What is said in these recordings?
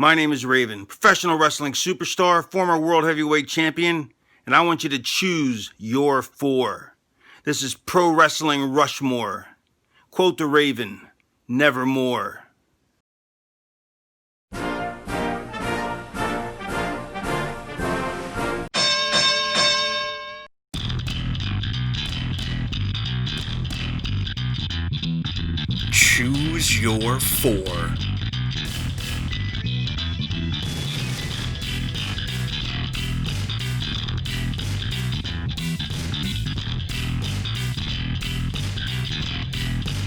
My name is Raven, professional wrestling superstar, former world heavyweight champion, and I want you to choose your 4. This is Pro Wrestling Rushmore. Quote the Raven, nevermore. Choose your 4.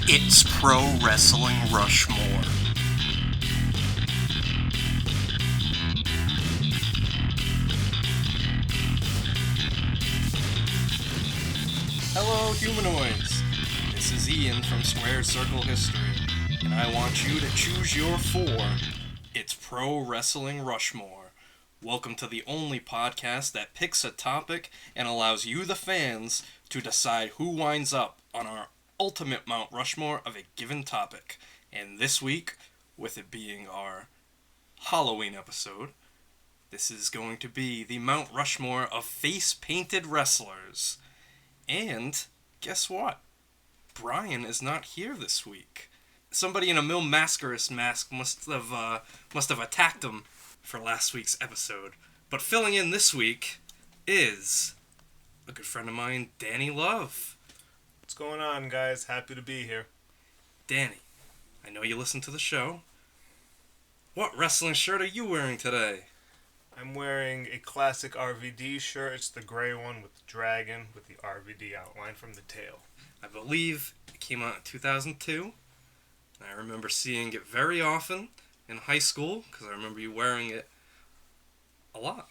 It's Pro Wrestling Rushmore. Hello, humanoids. This is Ian from Squared Circle History, and I want you to choose your 4. It's Pro Wrestling Rushmore. Welcome to the only podcast that picks a topic and allows you, the fans, to decide who winds up on our ultimate Mount Rushmore of a given topic. And this week, with it being our Halloween episode, this is going to be the Mount Rushmore of face-painted wrestlers. And guess what? Brian is not here this week. Somebody in a Mil Mascaris mask must have attacked him for last week's episode. But filling in this week is a good friend of mine, Danny Love. What's going on, guys? Happy to be here. Danny, I know you listen to the show. What wrestling shirt are you wearing today? I'm wearing a classic RVD shirt. It's the gray one with the dragon with the RVD outline from the tail. I believe it came out in 2002. I remember seeing it very often in high school because I remember you wearing it a lot.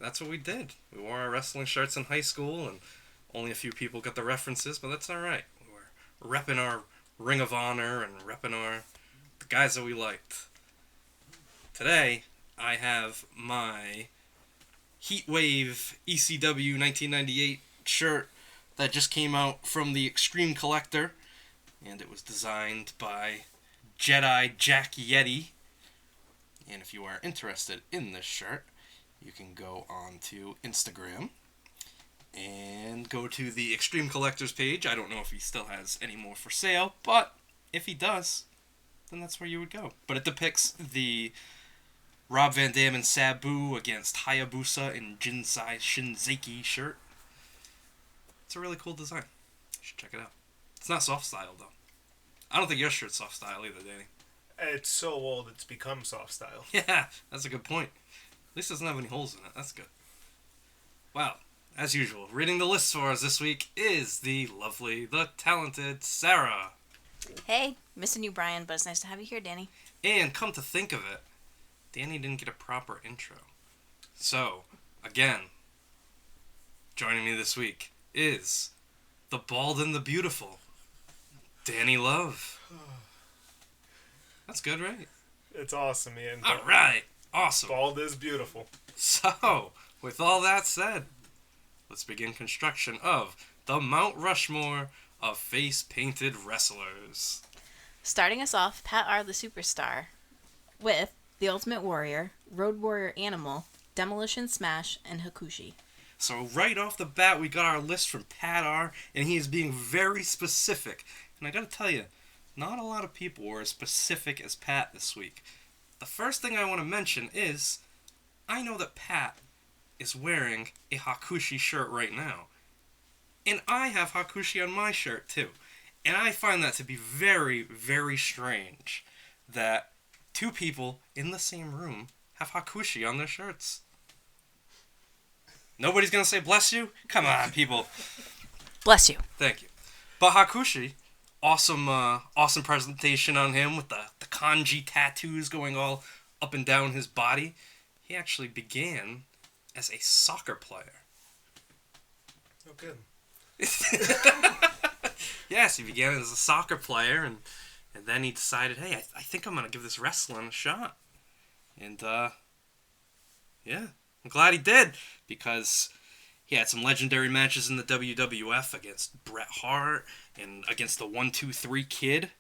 That's what we did. We wore our wrestling shirts in high school, and only a few people got the references, but that's alright. We were repping our Ring of Honor and repping the guys that we liked. Today, I have my Heatwave ECW 1998 shirt that just came out from the Extreme Collector, and it was designed by Jedi Jack Yeti. And if you are interested in this shirt, you can go on to Instagram and go to the Extreme Collector's page. I don't know if he still has any more for sale, but if he does, then that's where you would go. But it depicts the Rob Van Dam and Sabu against Hayabusa and Jinsai Shinzeki shirt. It's a really cool design. You should check it out. It's not soft style, though. I don't think your shirt's soft style either, Danny. It's so old it's become soft style. Yeah, that's a good point. At least it doesn't have any holes in it. That's good. Wow. As usual, reading the list for us this week is the lovely, the talented Sara. Hey, missing you, Brian, but it's nice to have you here, Danny. And come to think of it, Danny didn't get a proper intro. So, again, joining me this week is the bald and the beautiful, Danny Love. That's good, right? It's awesome, Ian. Alright, awesome. Bald is beautiful. So, with all that said, let's begin construction of the Mount Rushmore of face-painted wrestlers. Starting us off, Pat R. the Superstar, with The Ultimate Warrior, Road Warrior Animal, Demolition Smash, and Hakushi. So right off the bat, we got our list from Pat R, and he is being very specific. And I gotta tell you, not a lot of people were as specific as Pat this week. The first thing I want to mention is, I know that Pat is wearing a Hakushi shirt right now. And I have Hakushi on my shirt too. And I find that to be very, very strange that two people in the same room have Hakushi on their shirts. Nobody's gonna say bless you? Come on, people. Bless you. Thank you. But Hakushi, awesome presentation on him with the kanji tattoos going all up and down his body. He actually began as a soccer player. Oh, good. Yes, he began as a soccer player, and then he decided, hey, I think I'm going to give this wrestling a shot. And, yeah, I'm glad he did, because he had some legendary matches in the WWF against Bret Hart and against the 1-2-3 Kid.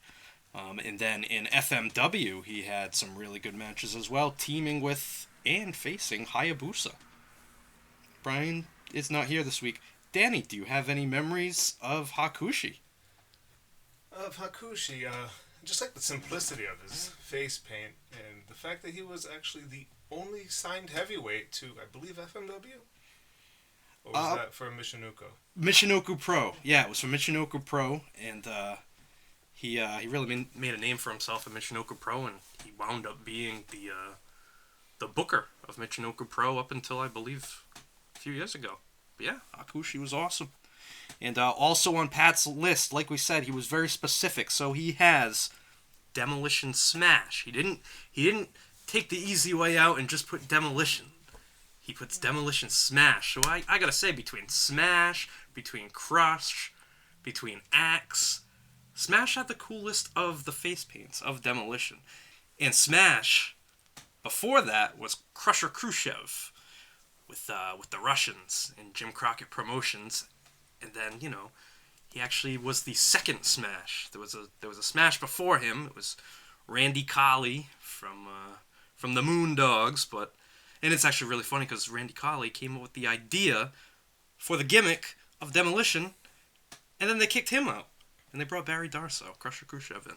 And then in FMW, he had some really good matches as well, teaming with and facing Hayabusa. Brian is not here this week. Danny, do you have any memories of Hakushi? Of Hakushi, just like the simplicity of his face paint and the fact that he was actually the only signed heavyweight to, I believe, FMW? Or was that for Michinoku? Michinoku Pro. Yeah, it was for Michinoku Pro, and he really made a name for himself at Michinoku Pro, and he wound up being the booker of Michinoku Pro up until, I believe, a few years ago. But yeah, Hakushi was awesome. And also on Pat's list, like we said, he was very specific. So he has Demolition Smash. He didn't take the easy way out and just put Demolition. He puts Demolition Smash. So I gotta say, between Smash, between Crush, between Axe, Smash had the coolest of the face paints of Demolition. And Smash, before that, was Crusher Khrushchev with the Russians and Jim Crockett Promotions. And then, he actually was the second Smash. There was a Smash before him. It was Randy Colley from the Moondogs, and it's actually really funny because Randy Colley came up with the idea for the gimmick of Demolition, and then they kicked him out, and they brought Barry Darsow, Crusher Khrushchev, in.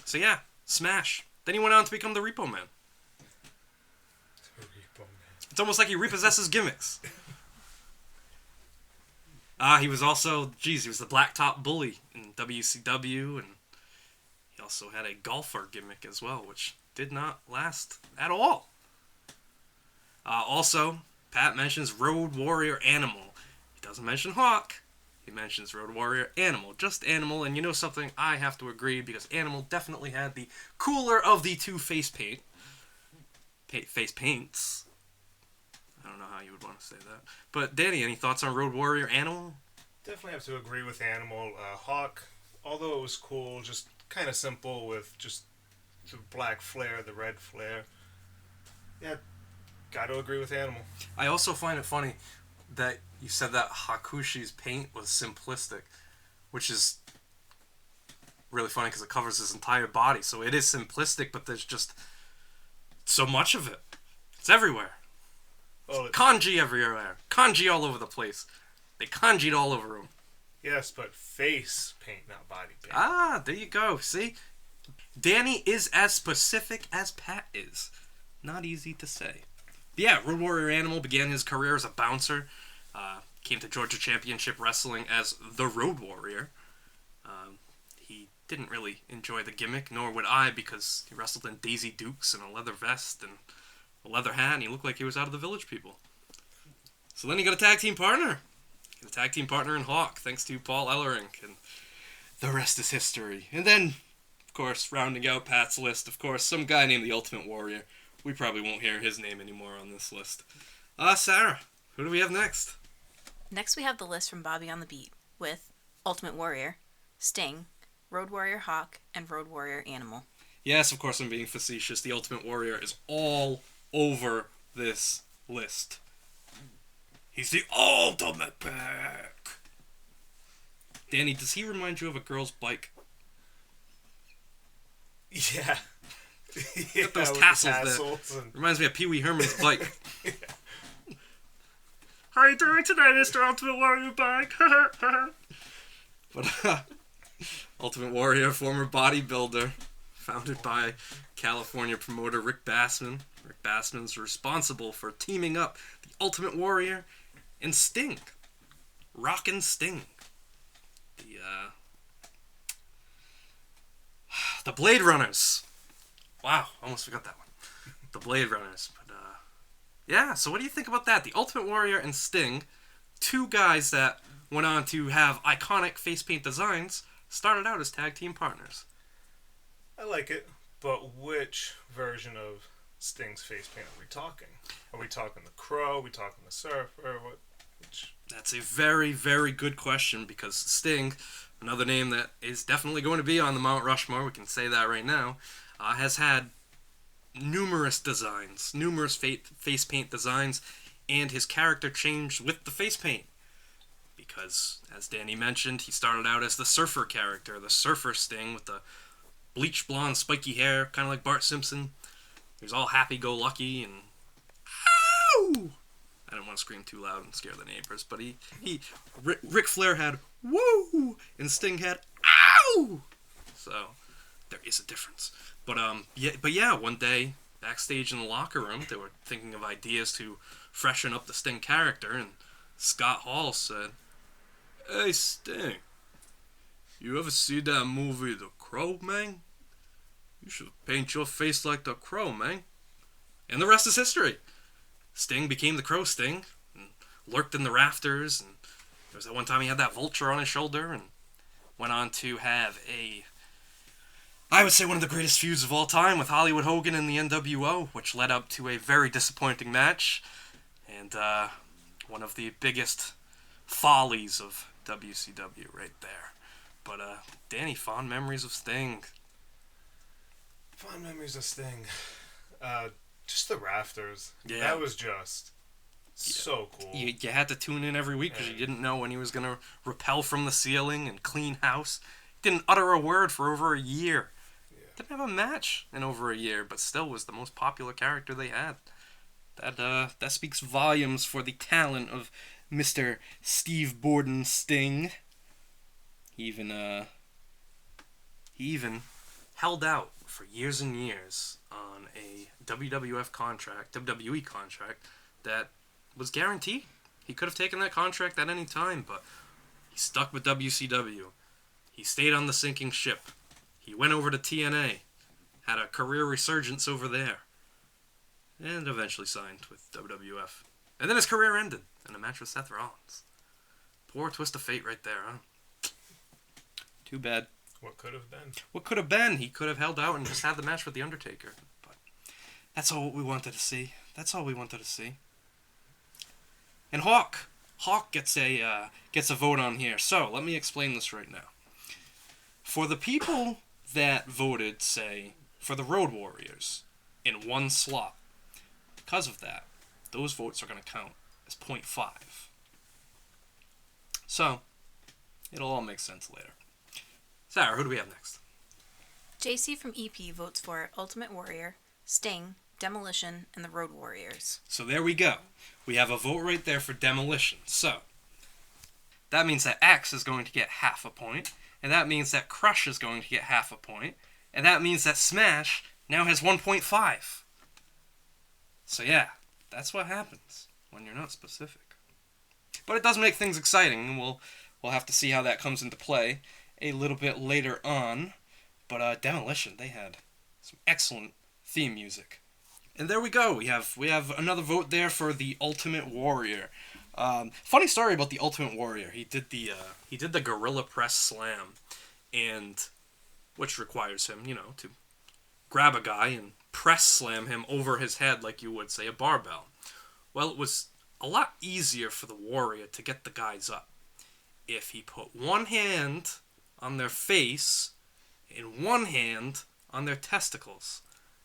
So yeah, Smash. Then he went on to become the Repo Man. It's almost like he repossesses gimmicks. He was also, he was the Blacktop Bully in WCW, and he also had a golfer gimmick as well, which did not last at all. Also, Pat mentions Road Warrior Animal. He doesn't mention Hawk. He mentions Road Warrior Animal. Just Animal, and you know something? I have to agree, because Animal definitely had the cooler of the two face paints. I don't know how you would want to say that. But Danny, any thoughts on Road Warrior Animal? Definitely have to agree with Animal. Hawk, although it was cool, just kind of simple with just the black flare, the red flare. Yeah, got to agree with Animal. I also find it funny that you said that Hakushi's paint was simplistic, which is really funny because it covers his entire body. So it is simplistic, but there's just so much of it. It's everywhere. Well, Kanji everywhere. Kanji all over the place. They kanji'd all over him. yes, but face paint, not body paint. Ah, there you go. See? Danny is as specific as Pat is. Not easy to say. But yeah, Road Warrior Animal began his career as a bouncer. Came to Georgia Championship Wrestling as the Road Warrior. He didn't really enjoy the gimmick, nor would I, because he wrestled in Daisy Dukes and a leather vest and a leather hat, and he looked like he was out of the Village People. So then he got a tag team partner. He got a tag team partner in Hawk, thanks to Paul Ellering, and the rest is history. And then, of course, rounding out Pat's list, of course, some guy named the Ultimate Warrior. We probably won't hear his name anymore on this list. Sarah, who do we have next? Next, we have the list from Bobby on the Beat with Ultimate Warrior, Sting, Road Warrior Hawk, and Road Warrior Animal. Yes, of course I'm being facetious. The Ultimate Warrior is all over this list. He's the ultimate pick. Danny, does he remind you of a girl's bike? Yeah. Got those with tassels there. and... Reminds me of Pee Wee Herman's bike. Yeah. How are you doing today, Mr. Ultimate Warrior Bike? But Ultimate Warrior, former bodybuilder, founded by California promoter Rick Bassman. Rick Bassman's responsible for teaming up the Ultimate Warrior and Sting. Rockin' Sting. The Blade Runners. Wow, almost forgot that one. The Blade Runners. But yeah, so what do you think about that? The Ultimate Warrior and Sting, two guys that went on to have iconic face paint designs, started out as tag team partners. I like it, but which version of Sting's face paint are we talking? Are we talking the Crow? Are we talking the Surfer? Which? That's a very, very good question, because Sting, another name that is definitely going to be on the Mount Rushmore, we can say that right now, has had numerous designs, numerous face paint designs, and his character changed with the face paint. Because, as Danny mentioned, he started out as the Surfer character, the Surfer Sting with the bleach blonde, spiky hair, kind of like Bart Simpson. He was all happy-go-lucky and ow! I don't want to scream too loud and scare the neighbors, but Ric Flair had woo, and Sting had ow. So there is a difference. But yeah, one day backstage in the locker room, they were thinking of ideas to freshen up the Sting character, and Scott Hall said, "Hey Sting, you ever see that movie The Crow, man? You should paint your face like the Crow, man." And the rest is history. Sting became the Crow Sting, and lurked in the rafters, and there was that one time he had that vulture on his shoulder, and went on to have I would say one of the greatest feuds of all time with Hollywood Hogan and the NWO, which led up to a very disappointing match, and one of the biggest follies of WCW right there. But Danny, fond memories of Sting. Fond memories of Sting. Just the rafters. Yeah. That was just so cool. You had to tune in every week because you didn't know when he was going to rappel from the ceiling and clean house. Didn't utter a word for over a year. Yeah. Didn't have a match in over a year, but still was the most popular character they had. That speaks volumes for the talent of Mr. Steve Borden Sting. He even held out for years and years on a WWE contract that was guaranteed. He could have taken that contract at any time, but he stuck with WCW. He stayed on the sinking ship. He went over to TNA, had a career resurgence over there, and eventually signed with WWF. And then his career ended in a match with Seth Rollins. Poor twist of fate right there, huh? Too bad. What could have been? What could have been? He could have held out and just had the match with The Undertaker. But that's all we wanted to see. That's all we wanted to see. And Hawk gets a vote on here. So let me explain this right now. For the people that voted, say, for the Road Warriors in one slot, because of that, those votes are going to count as 0.5. So it'll all make sense later. Sarah, who do we have next? JC from EP votes for Ultimate Warrior, Sting, Demolition, and the Road Warriors. So there we go. We have a vote right there for Demolition. So that means that X is going to get half a point, and that means that Crush is going to get half a point, and that means that Smash now has 1.5. So yeah, that's what happens when you're not specific. But it does make things exciting, and we'll have to see how that comes into play a little bit later on. But Demolition, they had some excellent theme music. And there we go. We have another vote there for the Ultimate Warrior. Funny story about the Ultimate Warrior. He did the Gorilla Press Slam, and which requires him, to grab a guy and press slam him over his head like you would, say, a barbell. Well, it was a lot easier for the Warrior to get the guys up if he put one hand on their face and one hand on their testicles.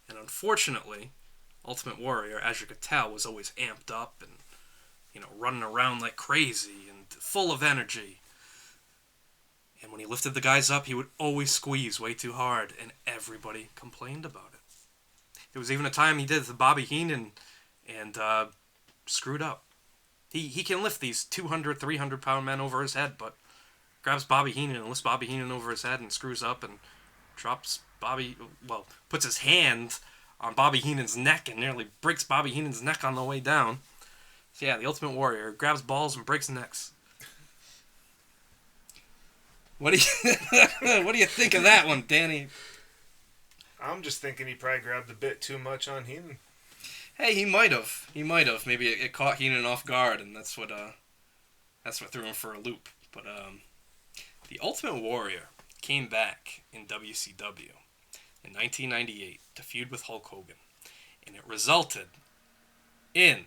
And unfortunately, Ultimate Warrior, as you could tell, was always amped up and, running around like crazy and full of energy. And when he lifted the guys up, he would always squeeze way too hard, and everybody complained about it. There was even a time he did it to Bobby Heenan and screwed up. He can lift these 200, 300-pound men over his head, but grabs Bobby Heenan and lifts Bobby Heenan over his head and screws up and puts his hand on Bobby Heenan's neck and nearly breaks Bobby Heenan's neck on the way down. So yeah, the Ultimate Warrior grabs balls and breaks necks. What do you think of that one, Danny? I'm just thinking he probably grabbed a bit too much on Heenan. Hey, he might have. Maybe it caught Heenan off guard, and that's what threw him for a loop. But the Ultimate Warrior came back in WCW in 1998 to feud with Hulk Hogan, and it resulted in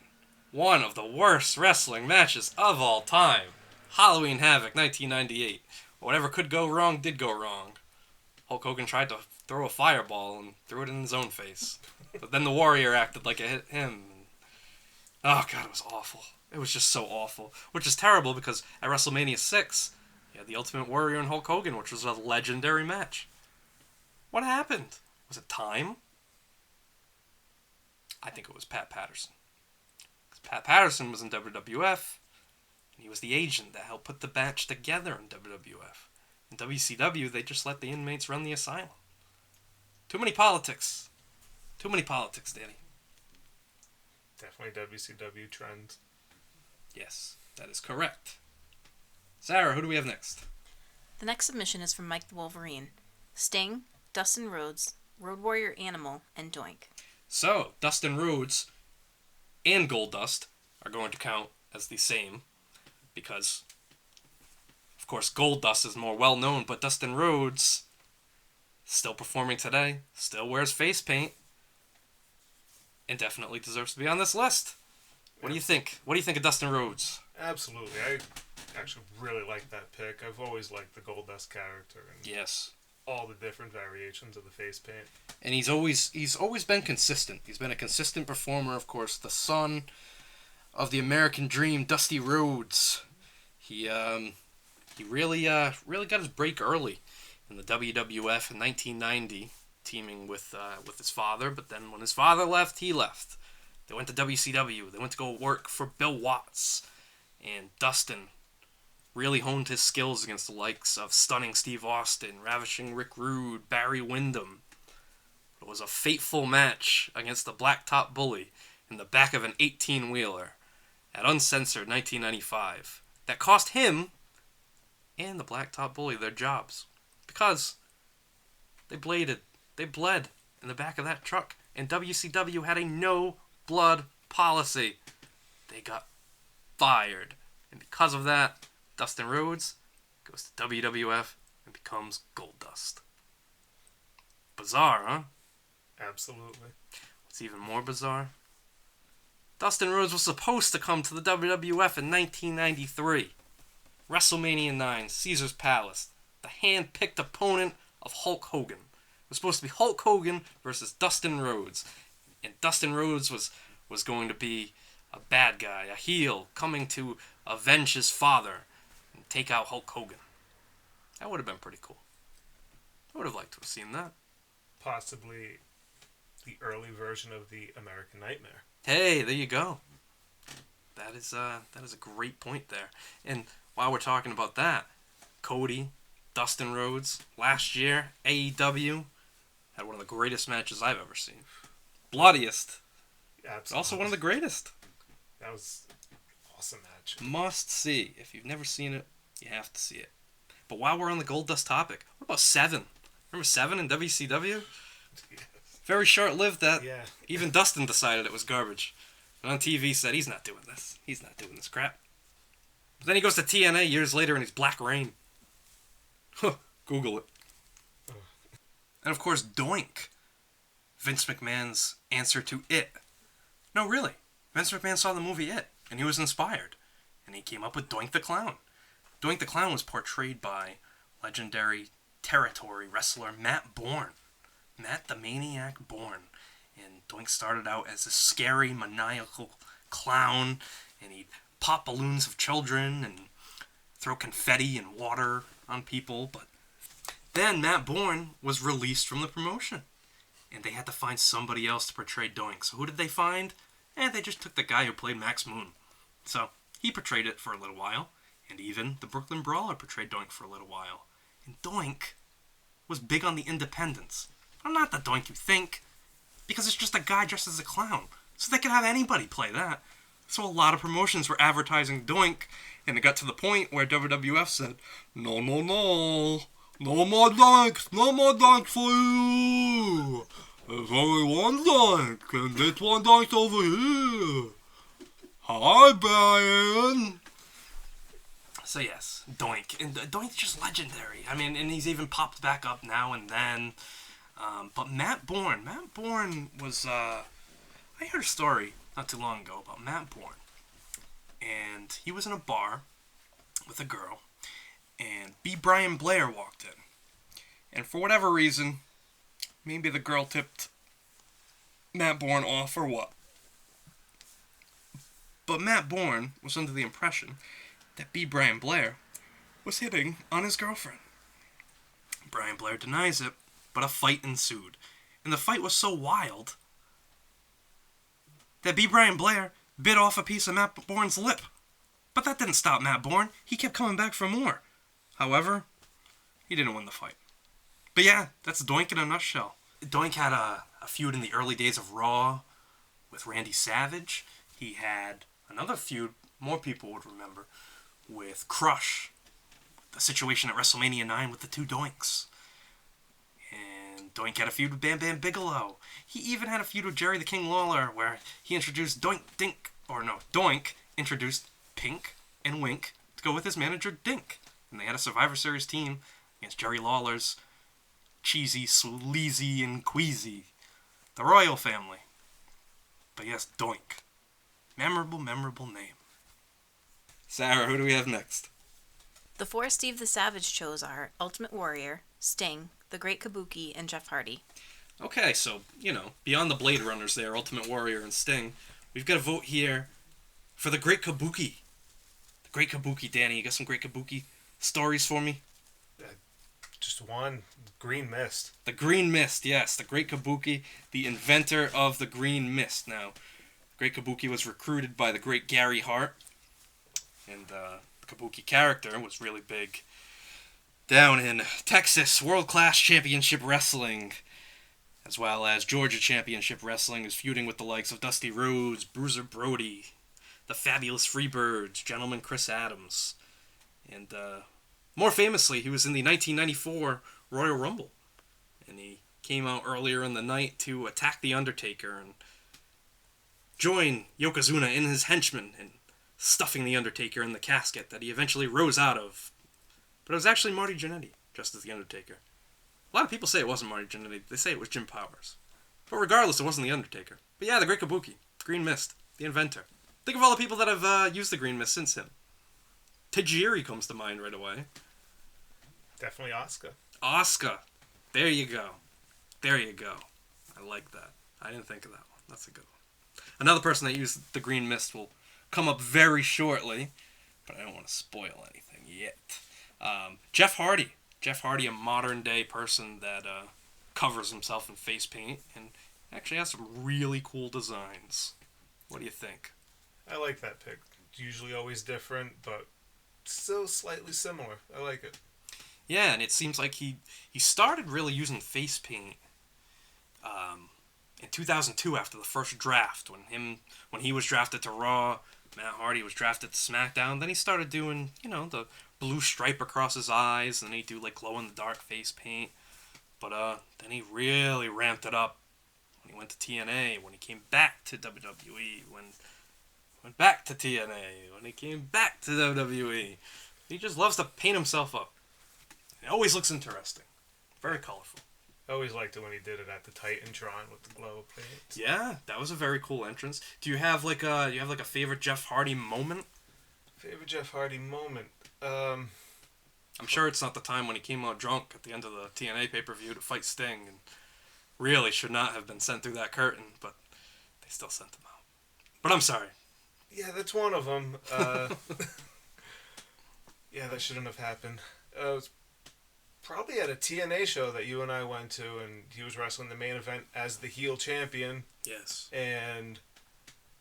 one of the worst wrestling matches of all time. Halloween Havoc 1998. Whatever could go wrong did go wrong. Hulk Hogan tried to throw a fireball and threw it in his own face. But then the Warrior acted like it hit him. Oh god, it was awful. It was just so awful. Which is terrible because at WrestleMania 6, you had the Ultimate Warrior and Hulk Hogan, which was a legendary match. What happened? Was it time? I think it was Pat Patterson. Because Pat Patterson was in WWF, and he was the agent that helped put the match together in WWF. In WCW, they just let the inmates run the asylum. Too many politics. Too many politics, Danny. Definitely WCW trend. Yes, that is correct. Sarah, who do we have next? The next submission is from Mike the Wolverine. Sting, Dustin Rhodes, Road Warrior Animal, and Doink. So, Dustin Rhodes and Goldust are going to count as the same because, of course, Goldust is more well-known, but Dustin Rhodes, still performing today, still wears face paint, and definitely deserves to be on this list. What do you think? What do you think of Dustin Rhodes? Absolutely. I actually really like that pick. I've always liked the Goldust character and Yes. all the different variations of the face paint. And he's always been consistent. He's been a consistent performer, of course, the son of the American Dream, Dusty Rhodes. He really got his break early in the WWF in 1990, teaming with his father, but then when his father left, he left. They went to WCW. They went to go work for Bill Watts. And Dustin really honed his skills against the likes of Stunning Steve Austin, Ravishing Rick Rude, Barry Windham. It was a fateful match against the Blacktop Bully in the back of an 18-wheeler at Uncensored 1995 that cost him and the Blacktop Bully their jobs because they bled in the back of that truck, and WCW had a no-blood policy. They got fired, and because of that, Dustin Rhodes goes to WWF and becomes Goldust. Bizarre, huh? Absolutely. What's even more bizarre? Dustin Rhodes was supposed to come to the WWF in 1993. WrestleMania 9, Caesar's Palace. The hand-picked opponent of Hulk Hogan. It was supposed to be Hulk Hogan versus Dustin Rhodes. And Dustin Rhodes was going to be a bad guy, a heel, coming to avenge his father and take out Hulk Hogan. That would have been pretty cool. I would have liked to have seen that. Possibly the early version of the American Nightmare. Hey, there you go. That is a great point there. And while we're talking about that, Cody, Dustin Rhodes, last year, AEW, had one of the greatest matches I've ever seen. Bloodiest. Absolutely. Also one of the greatest. That was an awesome match. Must see. If you've never seen it, you have to see it. But while we're on the Goldust topic, what about Seven? Remember Seven in WCW? Yes. Very short-lived that. Yeah. Even Dustin decided it was garbage. And on TV said, he's not doing this. He's not doing this crap. But then he goes to TNA years later and he's Black Rain. Huh. Google it. And of course, Doink. Vince McMahon's answer to It. No, really. Vince McMahon saw the movie It, and he was inspired. And he came up with Doink the Clown. Doink the Clown was portrayed by legendary territory wrestler Matt Bourne. Matt the Maniac Bourne. And Doink started out as a scary, maniacal clown, and he'd pop balloons of children and throw confetti and water on people. But then Matt Bourne was released from the promotion, and they had to find somebody else to portray Doink. So who did they find? They just took the guy who played Max Moon. So he portrayed it for a little while, and even the Brooklyn Brawler portrayed Doink for a little while. And Doink was big on the independents. I'm not the Doink you think, because it's just a guy dressed as a clown. So they could have anybody play that. So a lot of promotions were advertising Doink, and it got to the point where WWF said, no, no, no, no more Doinks, no more Doinks for you. There's only one Doink, and this one Doink's over here. Hi, Brian. So yes, Doink. And Doink's just legendary. I mean, and he's even popped back up now and then. But Matt Bourne was, I heard a story not too long ago about Matt Bourne. And he was in a bar with a girl, and B. Brian Blair walked in. And for whatever reason, maybe the girl tipped Matt Bourne off or what. But Matt Bourne was under the impression that B. Brian Blair was hitting on his girlfriend. Brian Blair denies it, but a fight ensued. And the fight was so wild that B. Brian Blair bit off a piece of Matt Bourne's lip. But that didn't stop Matt Bourne. He kept coming back for more. However, he didn't win the fight. But yeah, that's Doink in a nutshell. Doink had a feud in the early days of Raw with Randy Savage. He had another feud, more people would remember, with Crush. The situation at WrestleMania 9 with the two Doinks. And Doink had a feud with Bam Bam Bigelow. He even had a feud with Jerry the King Lawler where he introduced Doink introduced Pink and Wink to go with his manager Dink. And they had a Survivor Series team against Jerry Lawler's Cheesy, Sleazy, and Queasy. The Royal Family. But yes, Doink. Memorable name. Sarah, who do we have next? The four Steve the Savage chose are Ultimate Warrior, Sting, The Great Kabuki, and Jeff Hardy. Okay, so, beyond the Blade Runners there, Ultimate Warrior and Sting, we've got a vote here for The Great Kabuki. The Great Kabuki, Danny, you got some Great Kabuki stories for me? Just one. Green Mist. The Green Mist, yes. The Great Kabuki, the inventor of the Green Mist. Now, the Great Kabuki was recruited by the great Gary Hart. And the Kabuki character was really big down in Texas World-Class Championship Wrestling, as well as Georgia Championship Wrestling, is feuding with the likes of Dusty Rhodes, Bruiser Brody, the Fabulous Freebirds, Gentleman Chris Adams. And more famously, he was in the 1994 Royal Rumble. And he came out earlier in the night to attack The Undertaker and join Yokozuna in his henchmen and stuffing The Undertaker in the casket that he eventually rose out of. But it was actually Marty Jannetty, dressed as The Undertaker. A lot of people say it wasn't Marty Jannetty. They say it was Jim Powers. But regardless, it wasn't The Undertaker. But yeah, the Great Kabuki, Green Mist, the inventor. Think of all the people that have used the Green Mist since him. Tajiri comes to mind right away. Definitely Asuka. Asuka. There you go. There you go. I like that. I didn't think of that one. That's a good one. Another person that used the Green Mist will come up very shortly, but I don't want to spoil anything yet. Jeff Hardy. Jeff Hardy, a modern-day person that covers himself in face paint and actually has some really cool designs. What do you think? I like that pick. It's usually always different, but still slightly similar. I like it. Yeah, and it seems like he started really using face paint in 2002 after the first draft when he was drafted to Raw. Matt Hardy was drafted to SmackDown. Then he started doing the blue stripe across his eyes, and then he'd do like glow in the dark face paint. But then he really ramped it up when he went to TNA, when he came back to WWE, when he went back to TNA, when he came back to WWE. He just loves to paint himself up. It always looks interesting. Very colorful. I always liked it when he did it at the Titantron with the glow paint. Yeah, that was a very cool entrance. Do you have like a favorite Jeff Hardy moment? Favorite Jeff Hardy moment? I'm sure it's not the time when he came out drunk at the end of the TNA pay-per-view to fight Sting and really should not have been sent through that curtain, but they still sent him out. But I'm sorry. Yeah, that's one of them. Yeah, that shouldn't have happened. It was probably at a TNA show that you and I went to, and he was wrestling the main event as the heel champion. Yes. And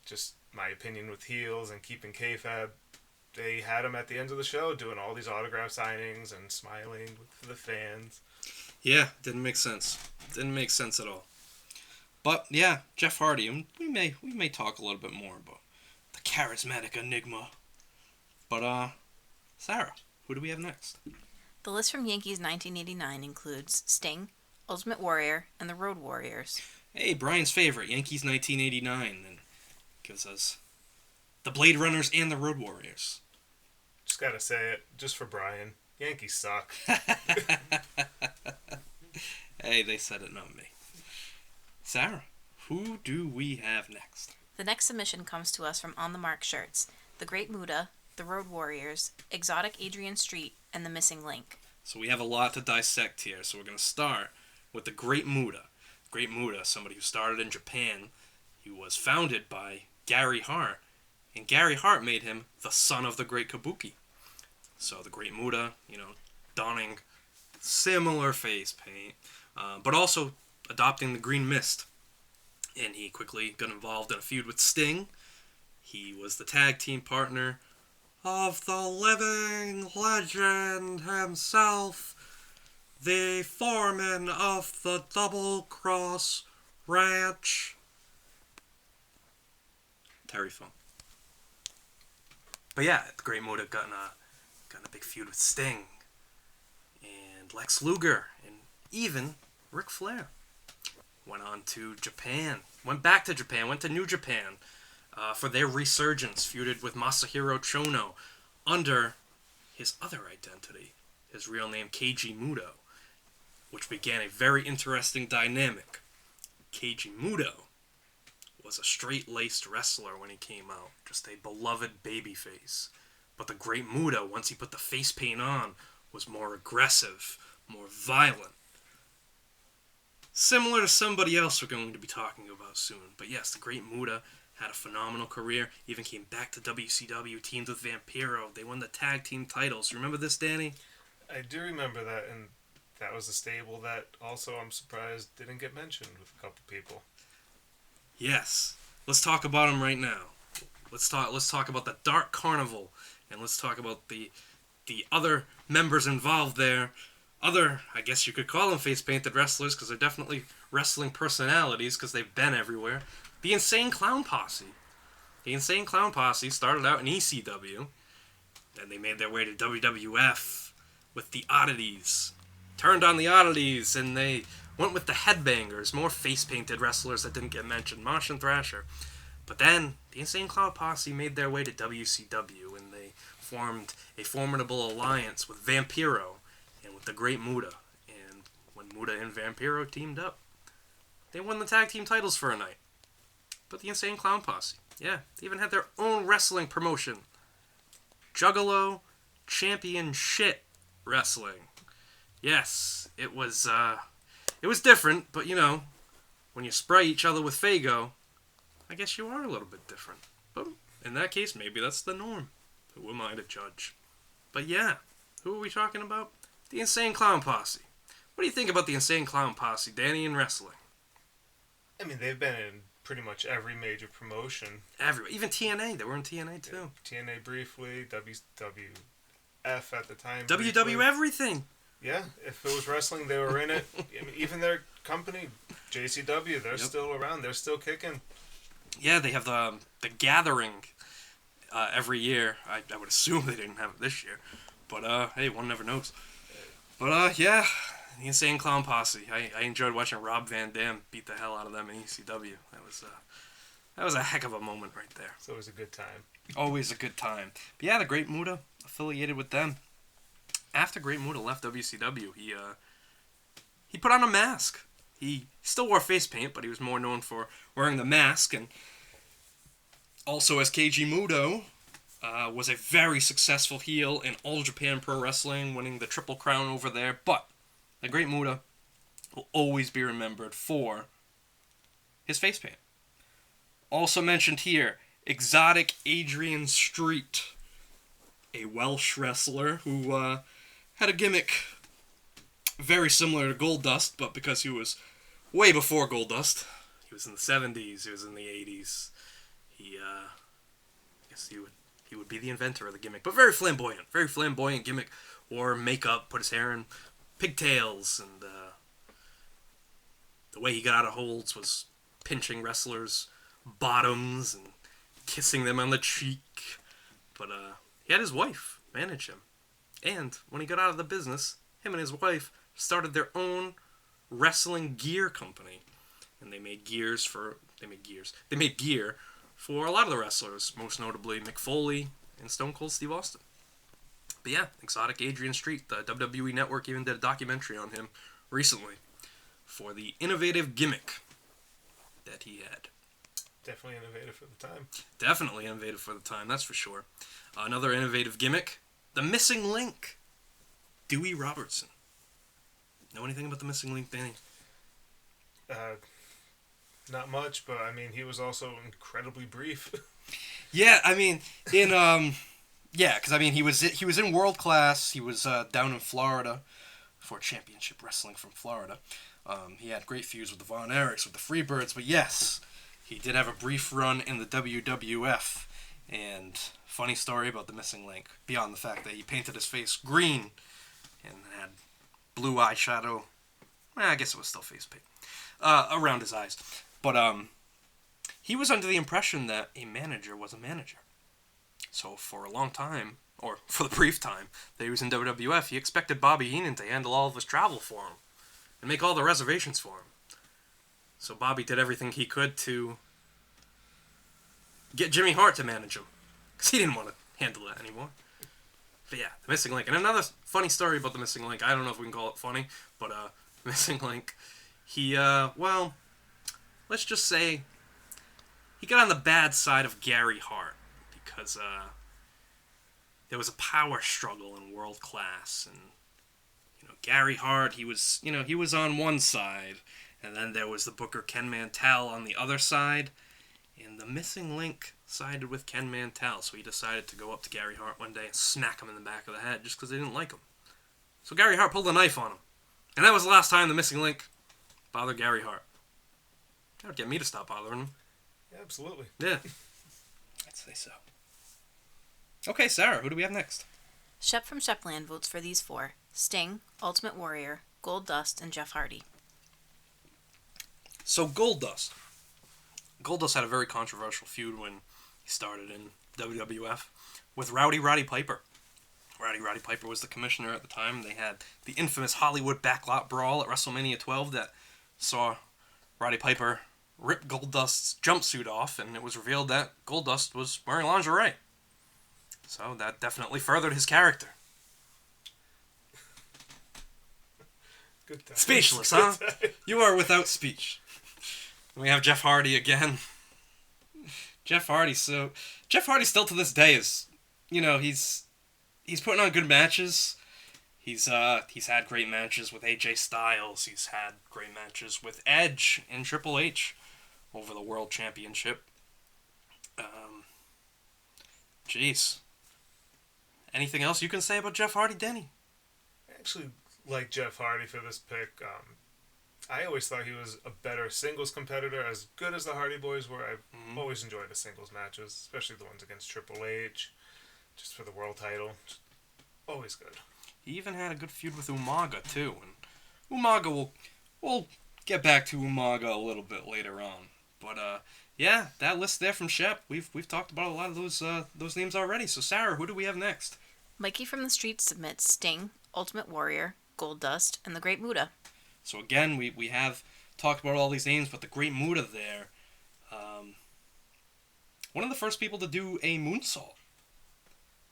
just my opinion with heels and keeping kayfabe, they had him at the end of the show doing all these autograph signings and smiling for the fans. Yeah, didn't make sense. Didn't make sense at all. But yeah, Jeff Hardy, and we may talk a little bit more about the charismatic enigma. But Sarah, who do we have next? The list from Yankees 1989 includes Sting, Ultimate Warrior, and the Road Warriors. Hey, Brian's favorite, Yankees 1989, and gives us the Blade Runners and the Road Warriors. Just gotta say it, just for Brian, Yankees suck. Hey, they said it, not me. Sarah, who do we have next? The next submission comes to us from On the Mark Shirts, The Great Muta, The Road Warriors, Exotic Adrian Street, and The Missing Link. So we have a lot to dissect here, so we're going to start with the Great Muta. Great Muta, somebody who started in Japan. He was founded by Gary Hart, and Gary Hart made him the son of the Great Kabuki. So the Great Muta, donning similar face paint, but also adopting the Green Mist. And he quickly got involved in a feud with Sting. He was the tag team partner of the living legend himself, the foreman of the Double Cross Ranch, Terry Funk. But yeah, the Great Muta got in a big feud with Sting and Lex Luger and even Ric Flair. Went on to Japan, went back to Japan, went to New Japan for their resurgence, feuded with Masahiro Chono under his other identity, his real name Keiji Muto, which began a very interesting dynamic. Keiji Muto was a straight-laced wrestler when he came out, just a beloved babyface. But the Great Muta, once he put the face paint on, was more aggressive, more violent. Similar to somebody else we're going to be talking about soon. But yes, the Great Muta had a phenomenal career, even came back to WCW, teamed with Vampiro. They won the tag team titles. Remember this, Danny? I do remember that, and that was a stable that also, I'm surprised, didn't get mentioned with a couple people. Yes. Let's talk about them right now. Let's talk about the Dark Carnival, and let's talk about the other members involved there. Other, I guess you could call them face-painted wrestlers, because they're definitely wrestling personalities, because they've been everywhere. The Insane Clown Posse. The Insane Clown Posse started out in ECW, then they made their way to WWF with the Oddities. Turned on the Oddities, and they went with the Headbangers, more face-painted wrestlers that didn't get mentioned, Mosh and Thrasher. But then, the Insane Clown Posse made their way to WCW, and they formed a formidable alliance with Vampiro and with the Great Muta. And when Muta and Vampiro teamed up, they won the tag team titles for a night. But the Insane Clown Posse, yeah, they even had their own wrestling promotion. Juggalo Champion Shit Wrestling. Yes, it was different, but you know, when you spray each other with Faygo, I guess you are a little bit different. But in that case, maybe that's the norm. Who am I to judge? But yeah, who are we talking about? The Insane Clown Posse. What do you think about the Insane Clown Posse, Danny, in wrestling? I mean, they've been in pretty much every major promotion. Even TNA. They were in TNA too. Yeah, TNA briefly, WWF at the time. WW briefly. everything. Yeah, if it was wrestling, they were in it. I mean, even their company, JCW, they're still around. They're still kicking. Yeah, they have the Gathering every year. I would assume they didn't have it this year. But, hey, one never knows. But, yeah, the Insane Clown Posse. I enjoyed watching Rob Van Dam beat the hell out of them in ECW. That was a heck of a moment right there. It's always a good time. Always a good time. But yeah, the Great Muta affiliated with them. After Great Muta left WCW, he put on a mask. He still wore face paint, but he was more known for wearing the mask. And also, as Keiji Muto, was a very successful heel in All Japan Pro Wrestling, winning the Triple Crown over there. But the Great Muta will always be remembered for his face paint. Also mentioned here, Exotic Adrian Street, a Welsh wrestler who had a gimmick very similar to Goldust, but because he was way before Goldust, he was in the 70s, he was in the 80s, I guess he would be the inventor of the gimmick, but very flamboyant gimmick. Wore makeup, put his hair in pigtails, and the way he got out of holds was pinching wrestlers' bottoms and kissing them on the cheek. But he had his wife manage him. And when he got out of the business, him and his wife started their own wrestling gear company. And they made gear for a lot of the wrestlers, most notably Mick Foley and Stone Cold Steve Austin. But yeah, Exotic Adrian Street, the WWE Network even did a documentary on him recently for the innovative gimmick that he had. Definitely innovative for the time. Definitely innovative for the time, that's for sure. Another innovative gimmick, the Missing Link, Dewey Robertson. Know anything about the Missing Link, Danny? Not much, but I mean, he was also incredibly brief. Yeah, I mean, because I mean, he was in World Class. He was down in Florida for Championship Wrestling from Florida. He had great feuds with the Von Erichs, with the Freebirds, but yes, he did have a brief run in the WWF. And funny story about the missing link, beyond the fact that he painted his face green and had blue eyeshadow. I guess it was still face paint around his eyes. But he was under the impression that a manager was a manager. So for a long time, or for the brief time that he was in WWF, he expected Bobby Heenan to handle all of his travel for him and make all the reservations for him. So Bobby did everything he could to get Jimmy Hart to manage him, because he didn't want to handle that anymore. But yeah, the missing link. And another funny story about the missing link, I don't know if we can call it funny, but missing link, he, well, let's just say he got on the bad side of Gary Hart, because there was a power struggle in World Class, and Gary Hart, he was on one side, and then there was the Booker Ken Mantell on the other side, and the missing link sided with Ken Mantell, so he decided to go up to Gary Hart one day and smack him in the back of the head just because they didn't like him. So Gary Hart pulled a knife on him, and that was the last time the missing link bothered Gary Hart. That would get me to stop bothering him. Yeah, absolutely. Yeah. I'd say so. Okay, Sarah, who do we have next? Shep from Shepland votes for these four: Sting, Ultimate Warrior, Goldust, and Jeff Hardy. So Goldust. Goldust had a very controversial feud when he started in WWF with Rowdy Roddy Piper. Rowdy Roddy Piper was the commissioner at the time. They had the infamous Hollywood Backlot Brawl at WrestleMania 12 that saw Roddy Piper rip Goldust's jumpsuit off, and it was revealed that Goldust was wearing lingerie. So that definitely furthered his character. Good time. Speechless, huh? You are without speech. We have Jeff Hardy again. Jeff Hardy still to this day is, he's putting on good matches. He's had great matches with AJ Styles. He's had great matches with Edge and Triple H over the World Championship. Jeez. Anything else you can say about Jeff Hardy, Denny? I actually like Jeff Hardy for this pick. I always thought he was a better singles competitor. As good as the Hardy Boys were, I've always enjoyed the singles matches, especially the ones against Triple H, just for the world title. Just always good. He even had a good feud with Umaga, too. And Umaga, we'll get back to Umaga a little bit later on. But, yeah, that list there from Shep, we've talked about a lot of those names already. So, Sarah, who do we have next? Mikey from the Street submits Sting, Ultimate Warrior, Goldust, and the Great Muta. So again, we have talked about all these names, but the Great Muta there, one of the first people to do a moonsault.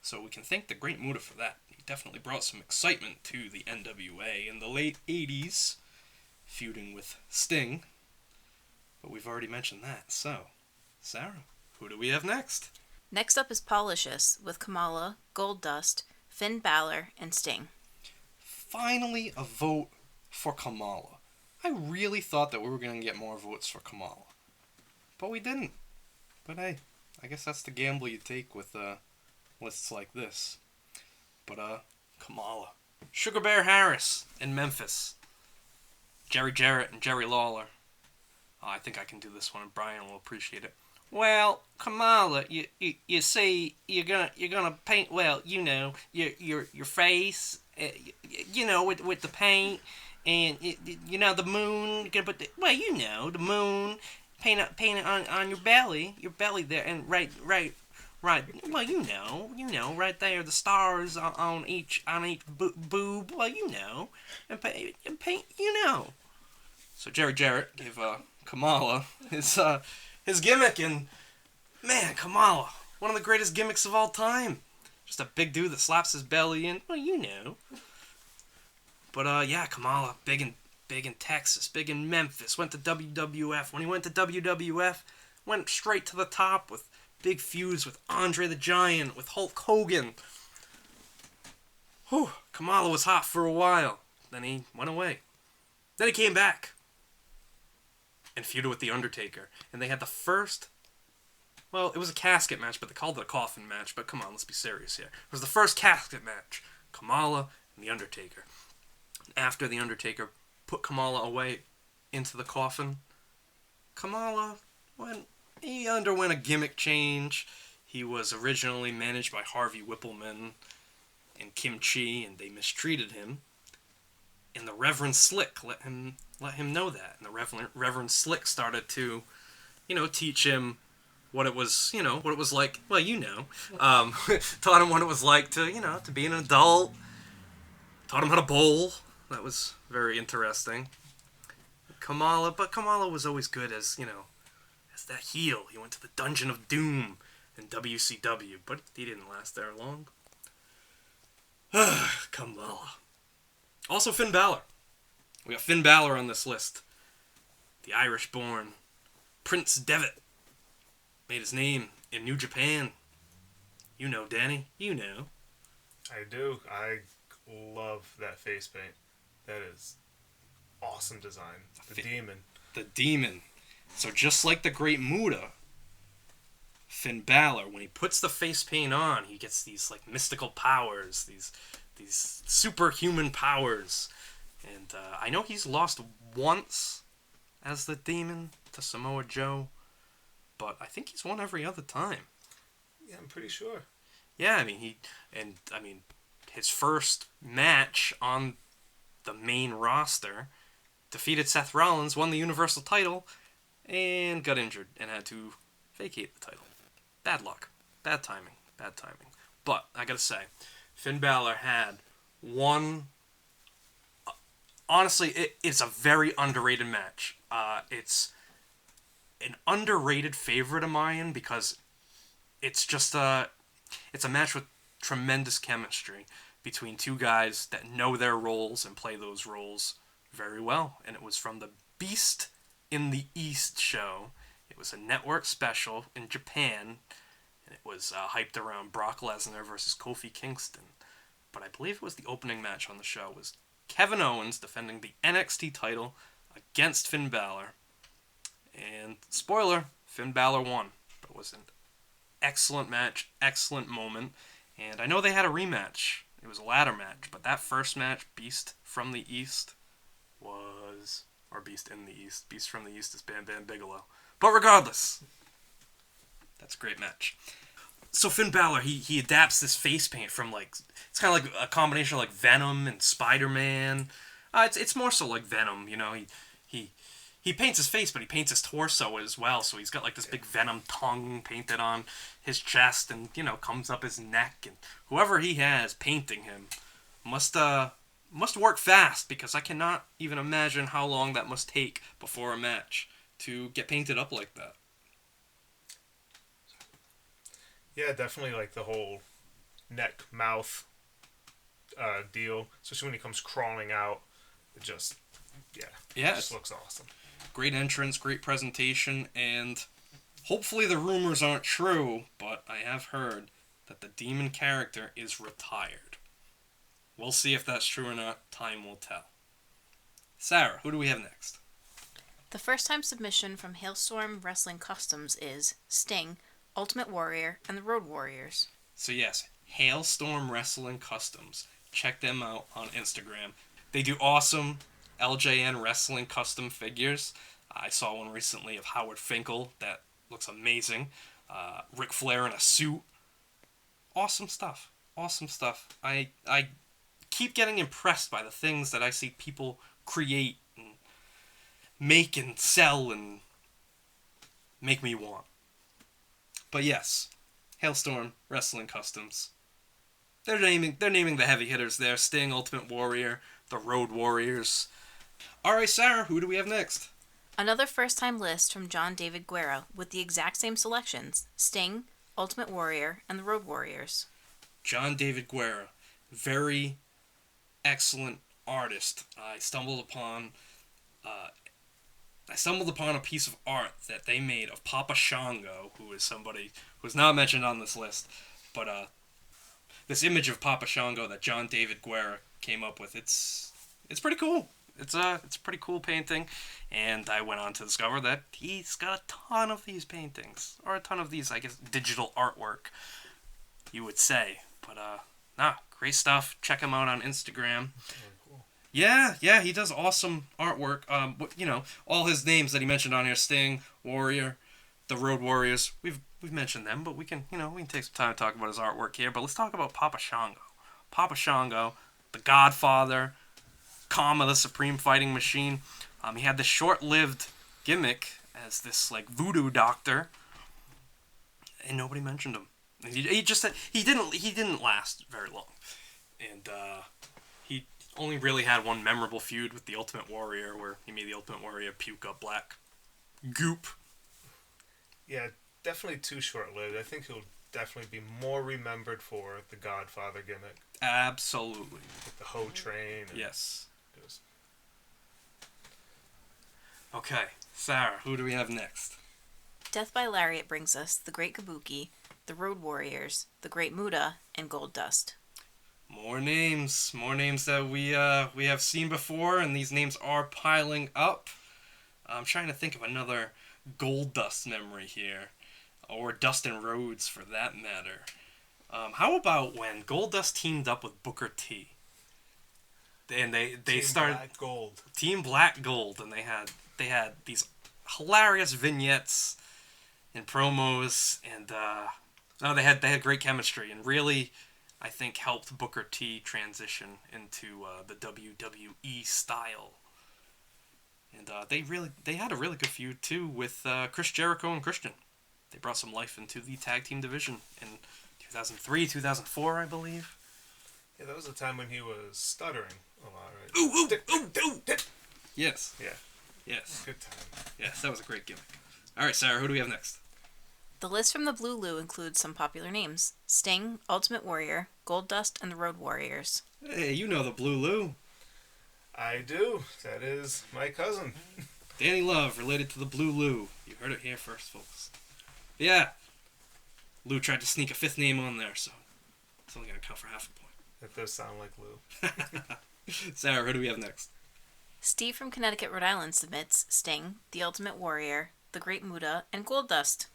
So we can thank the Great Muta for that. He definitely brought some excitement to the NWA in the late 80s, feuding with Sting. But we've already mentioned that. So, Sarah, who do we have next? Next up is Paulicious with Kamala, Goldust, Finn Balor, and Sting. Finally, a vote for Kamala. I really thought that we were going to get more votes for Kamala. But we didn't. But hey, I guess that's the gamble you take with lists like this. But Kamala. Sugar Bear Harris in Memphis. Jerry Jarrett and Jerry Lawler. Oh, I think I can do this one and Brian will appreciate it. Well, Kamala, you see, you're gonna paint, well, your face, with the paint. And, the moon, you're gonna put the moon, paint it on your belly there, and right, well, right there, the stars on each boob, well, and paint, So Jerry Jarrett gave, Kamala his gimmick, and, man, Kamala, one of the greatest gimmicks of all time. Just a big dude that slaps his belly, and, well, But, yeah, Kamala, big in Texas, big in Memphis, went to WWF. When he went to WWF, went straight to the top with big feuds with Andre the Giant, with Hulk Hogan. Whew, Kamala was hot for a while. Then he went away. Then he came back and feuded with The Undertaker. And they had the first, well, it was a casket match, but they called it a coffin match. But come on, let's be serious here. It was the first casket match. Kamala and The Undertaker. After The Undertaker put Kamala away into the coffin. Kamala, he underwent a gimmick change. He was originally managed by Harvey Whippleman and Kim Chi, and they mistreated him. And the Reverend Slick let him know that. And the Reverend Slick started to, teach him what it was, what it was like. Well, taught him what it was like to, to be an adult. Taught him how to bowl. That was very interesting. Kamala was always good as that heel. He went to the Dungeon of Doom in WCW, but he didn't last there long. Kamala. Also Finn Balor. We got Finn Balor on this list. The Irish-born Prince Devitt made his name in New Japan. You know, Danny. You know. I do. I love that face paint. That is awesome design. The demon. The demon. So just like the Great Muta, Finn Balor, when he puts the face paint on, he gets these like mystical powers, these superhuman powers. And I know he's lost once as the demon to Samoa Joe, but I think he's won every other time. Yeah, I'm pretty sure. Yeah, his first match on the main roster, defeated Seth Rollins, won the Universal title, and got injured and had to vacate the title. Bad luck. Bad timing. But, I gotta say, Finn Balor had one... Honestly, it's a very underrated match. It's an underrated favorite of mine because it's just it's a match with tremendous chemistry between two guys that know their roles and play those roles very well. And it was from the Beast in the East show. It was a network special in Japan, and it was hyped around Brock Lesnar versus Kofi Kingston. But I believe it was the opening match on the show was Kevin Owens defending the NXT title against Finn Balor. And, spoiler, Finn Balor won. But it was an excellent match, excellent moment. And I know they had a rematch. It was a ladder match. But that first match, Beast from the East, was... Or Beast in the East. Beast from the East is Bam Bam Bigelow. But regardless, that's a great match. So Finn Balor, he adapts this face paint from it's kind of like a combination of like Venom and Spider-Man. It's more so like Venom, he paints his face, but he paints his torso as well. So he's got like this big Venom tongue painted on his chest, and comes up his neck. And whoever he has painting him must work fast, because I cannot even imagine how long that must take before a match to get painted up like that. Yeah, definitely like the whole neck, mouth deal. Especially when he comes crawling out. It just looks awesome. Great entrance, great presentation, and hopefully the rumors aren't true, but I have heard that the demon character is retired. We'll see if that's true or not. Time will tell. Sarah, who do we have next? The first-time submission from Hailstorm Wrestling Customs is Sting, Ultimate Warrior, and the Road Warriors. So yes, Hailstorm Wrestling Customs. Check them out on Instagram. They do awesome LJN Wrestling custom figures. I saw one recently of Howard Finkel that looks amazing. Ric Flair in a suit. Awesome stuff. I keep getting impressed by the things that I see people create and make and sell and make me want. But yes, Hailstorm Wrestling Customs. They're naming the heavy hitters there. Sting, Ultimate Warrior, the Road Warriors. Alright, Sarah, who do we have next? Another first-time list from John David Guerra with the exact same selections: Sting, Ultimate Warrior, and the Road Warriors. John David Guerra. Very excellent artist. I stumbled upon a piece of art that they made of Papa Shango, who is somebody who's not mentioned on this list, but this image of Papa Shango that John David Guerra came up with, it's pretty cool. It's a pretty cool painting, and I went on to discover that he's got a ton of these paintings, or a ton of these, I guess, digital artwork, you would say. But great stuff. Check him out on Instagram. Cool. Yeah, he does awesome artwork. But, all his names that he mentioned on here: Sting, Warrior, the Road Warriors. We've mentioned them, but we can take some time to talk about his artwork here. But let's talk about Papa Shango. Papa Shango, the Godfather, Kama, the Supreme Fighting Machine. He had this short-lived gimmick as this like voodoo doctor, and nobody mentioned him. He just said he didn't last very long, and he only really had one memorable feud with the Ultimate Warrior, where he made the Ultimate Warrior puke up black goop. Yeah, definitely too short-lived. I think he'll definitely be more remembered for the Godfather gimmick. Absolutely. With the Ho Train. Yes. Just... Okay, Sarah, who do we have next? Death by Lariat brings us the Great Kabuki, the Road Warriors, the Great Muta, and Gold Dust. More names that we have seen before, and these names are piling up. I'm trying to think of another Gold Dust memory here, or Dustin Rhodes for that matter. How about when Gold Dust teamed up with Booker T? And they started Black Gold. Team Black Gold, and they had these hilarious vignettes and promos, and they had great chemistry, and really, I think, helped Booker T transition into the WWE style. And they had a really good feud too with Chris Jericho and Christian. They brought some life into the tag team division in 2003, 2004, I believe. Yeah, that was the time when he was stuttering a lot, right? Ooh. Yes. Yeah. Yes. Good time. Yes, that was a great gimmick. All right, Sarah, who do we have next? The list from the Blue Lou includes some popular names: Sting, Ultimate Warrior, Gold Dust, and the Road Warriors. Hey, you know the Blue Lou. I do. That is my cousin. Danny Love, related to the Blue Lou. You heard it here first, folks. Yeah. Lou tried to sneak a fifth name on there, so it's only going to count for half a point. That does sound like Lou. Sarah, who do we have next? Steve from Connecticut, Rhode Island submits Sting, the Ultimate Warrior, the Great Muta, and Gold Dust.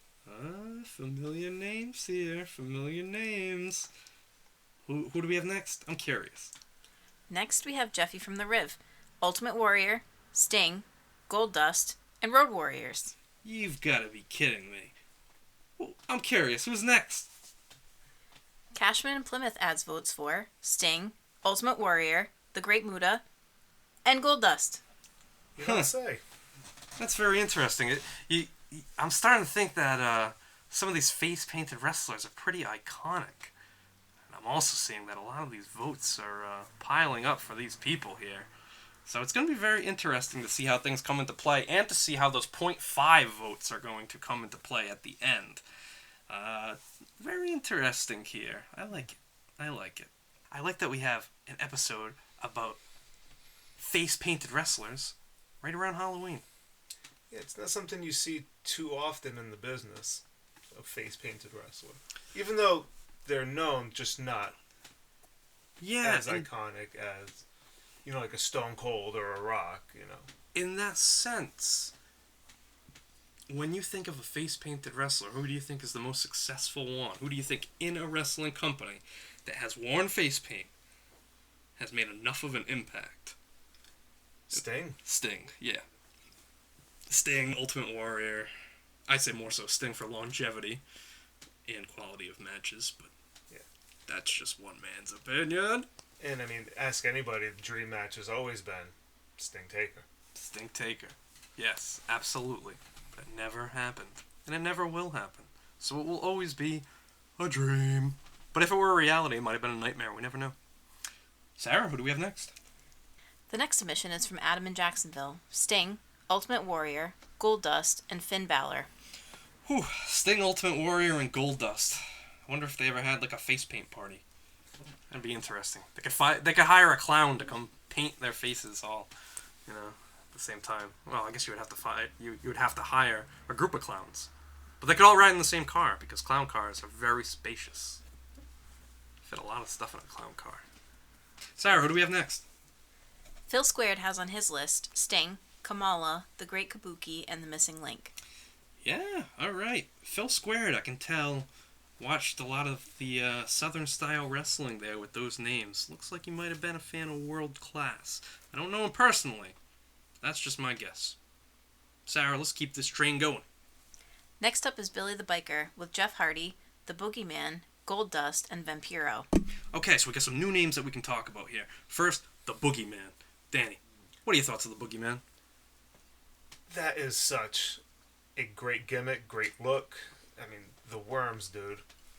Familiar names here. Familiar names. Who do we have next? I'm curious. Next, we have Jeffy from the Riv, Ultimate Warrior, Sting, Gold Dust, and Road Warriors. You've got to be kidding me. Well, I'm curious. Who's next? Cashman in Plymouth adds votes for Sting, Ultimate Warrior, the Great Muta, and Gold Dust. You don't say. That's very interesting. I'm starting to think that some of these face-painted wrestlers are pretty iconic. And I'm also seeing that a lot of these votes are piling up for these people here. So it's going to be very interesting to see how things come into play, and to see how those 0.5 votes are going to come into play at the end. Very interesting here. I like it. I like that we have an episode about face-painted wrestlers right around Halloween. Yeah, it's not something you see too often in the business, a face-painted wrestler. Even though they're known, just not as iconic as, like a Stone Cold or a Rock, In that sense, when you think of a face-painted wrestler, who do you think is the most successful one? Who do you think in a wrestling company that has worn face paint has made enough of an impact? Sting, yeah. Sting, Ultimate Warrior. I'd say more so Sting for longevity and quality of matches, but that's just one man's opinion. And ask anybody, the dream match has always been Sting Taker. Yes, absolutely. But it never happened. And it never will happen. So it will always be a dream. But if it were a reality, it might have been a nightmare. We never know. Sarah, who do we have next? The next submission is from Adam in Jacksonville. Sting, Ultimate Warrior, Gold Dust, and Finn Balor. Whew. Sting, Ultimate Warrior, and Gold Dust. I wonder if they ever had like a face paint party. That'd be interesting. They could hire a clown to come paint their faces all, at the same time. Well, I guess you would have to hire a group of clowns, but they could all ride in the same car because clown cars are very spacious. Fit a lot of stuff in a clown car. Sarah, who do we have next? Phil Squared has on his list Sting, Kamala, the Great Kabuki, and the Missing Link. Yeah, all right. Phil Squared, I can tell, Watched a lot of the Southern style wrestling there with those names. Looks like he might have been a fan of World Class. I don't know him personally. That's just my guess. Sarah, let's keep this train going. Next up is Billy the Biker with Jeff Hardy, the Boogeyman, Gold Dust, and Vampiro. Okay, so we got some new names that we can talk about here. First, the Boogeyman. Danny, what are your thoughts of the Boogeyman? That is such a great gimmick, great look. I mean, the worms, dude.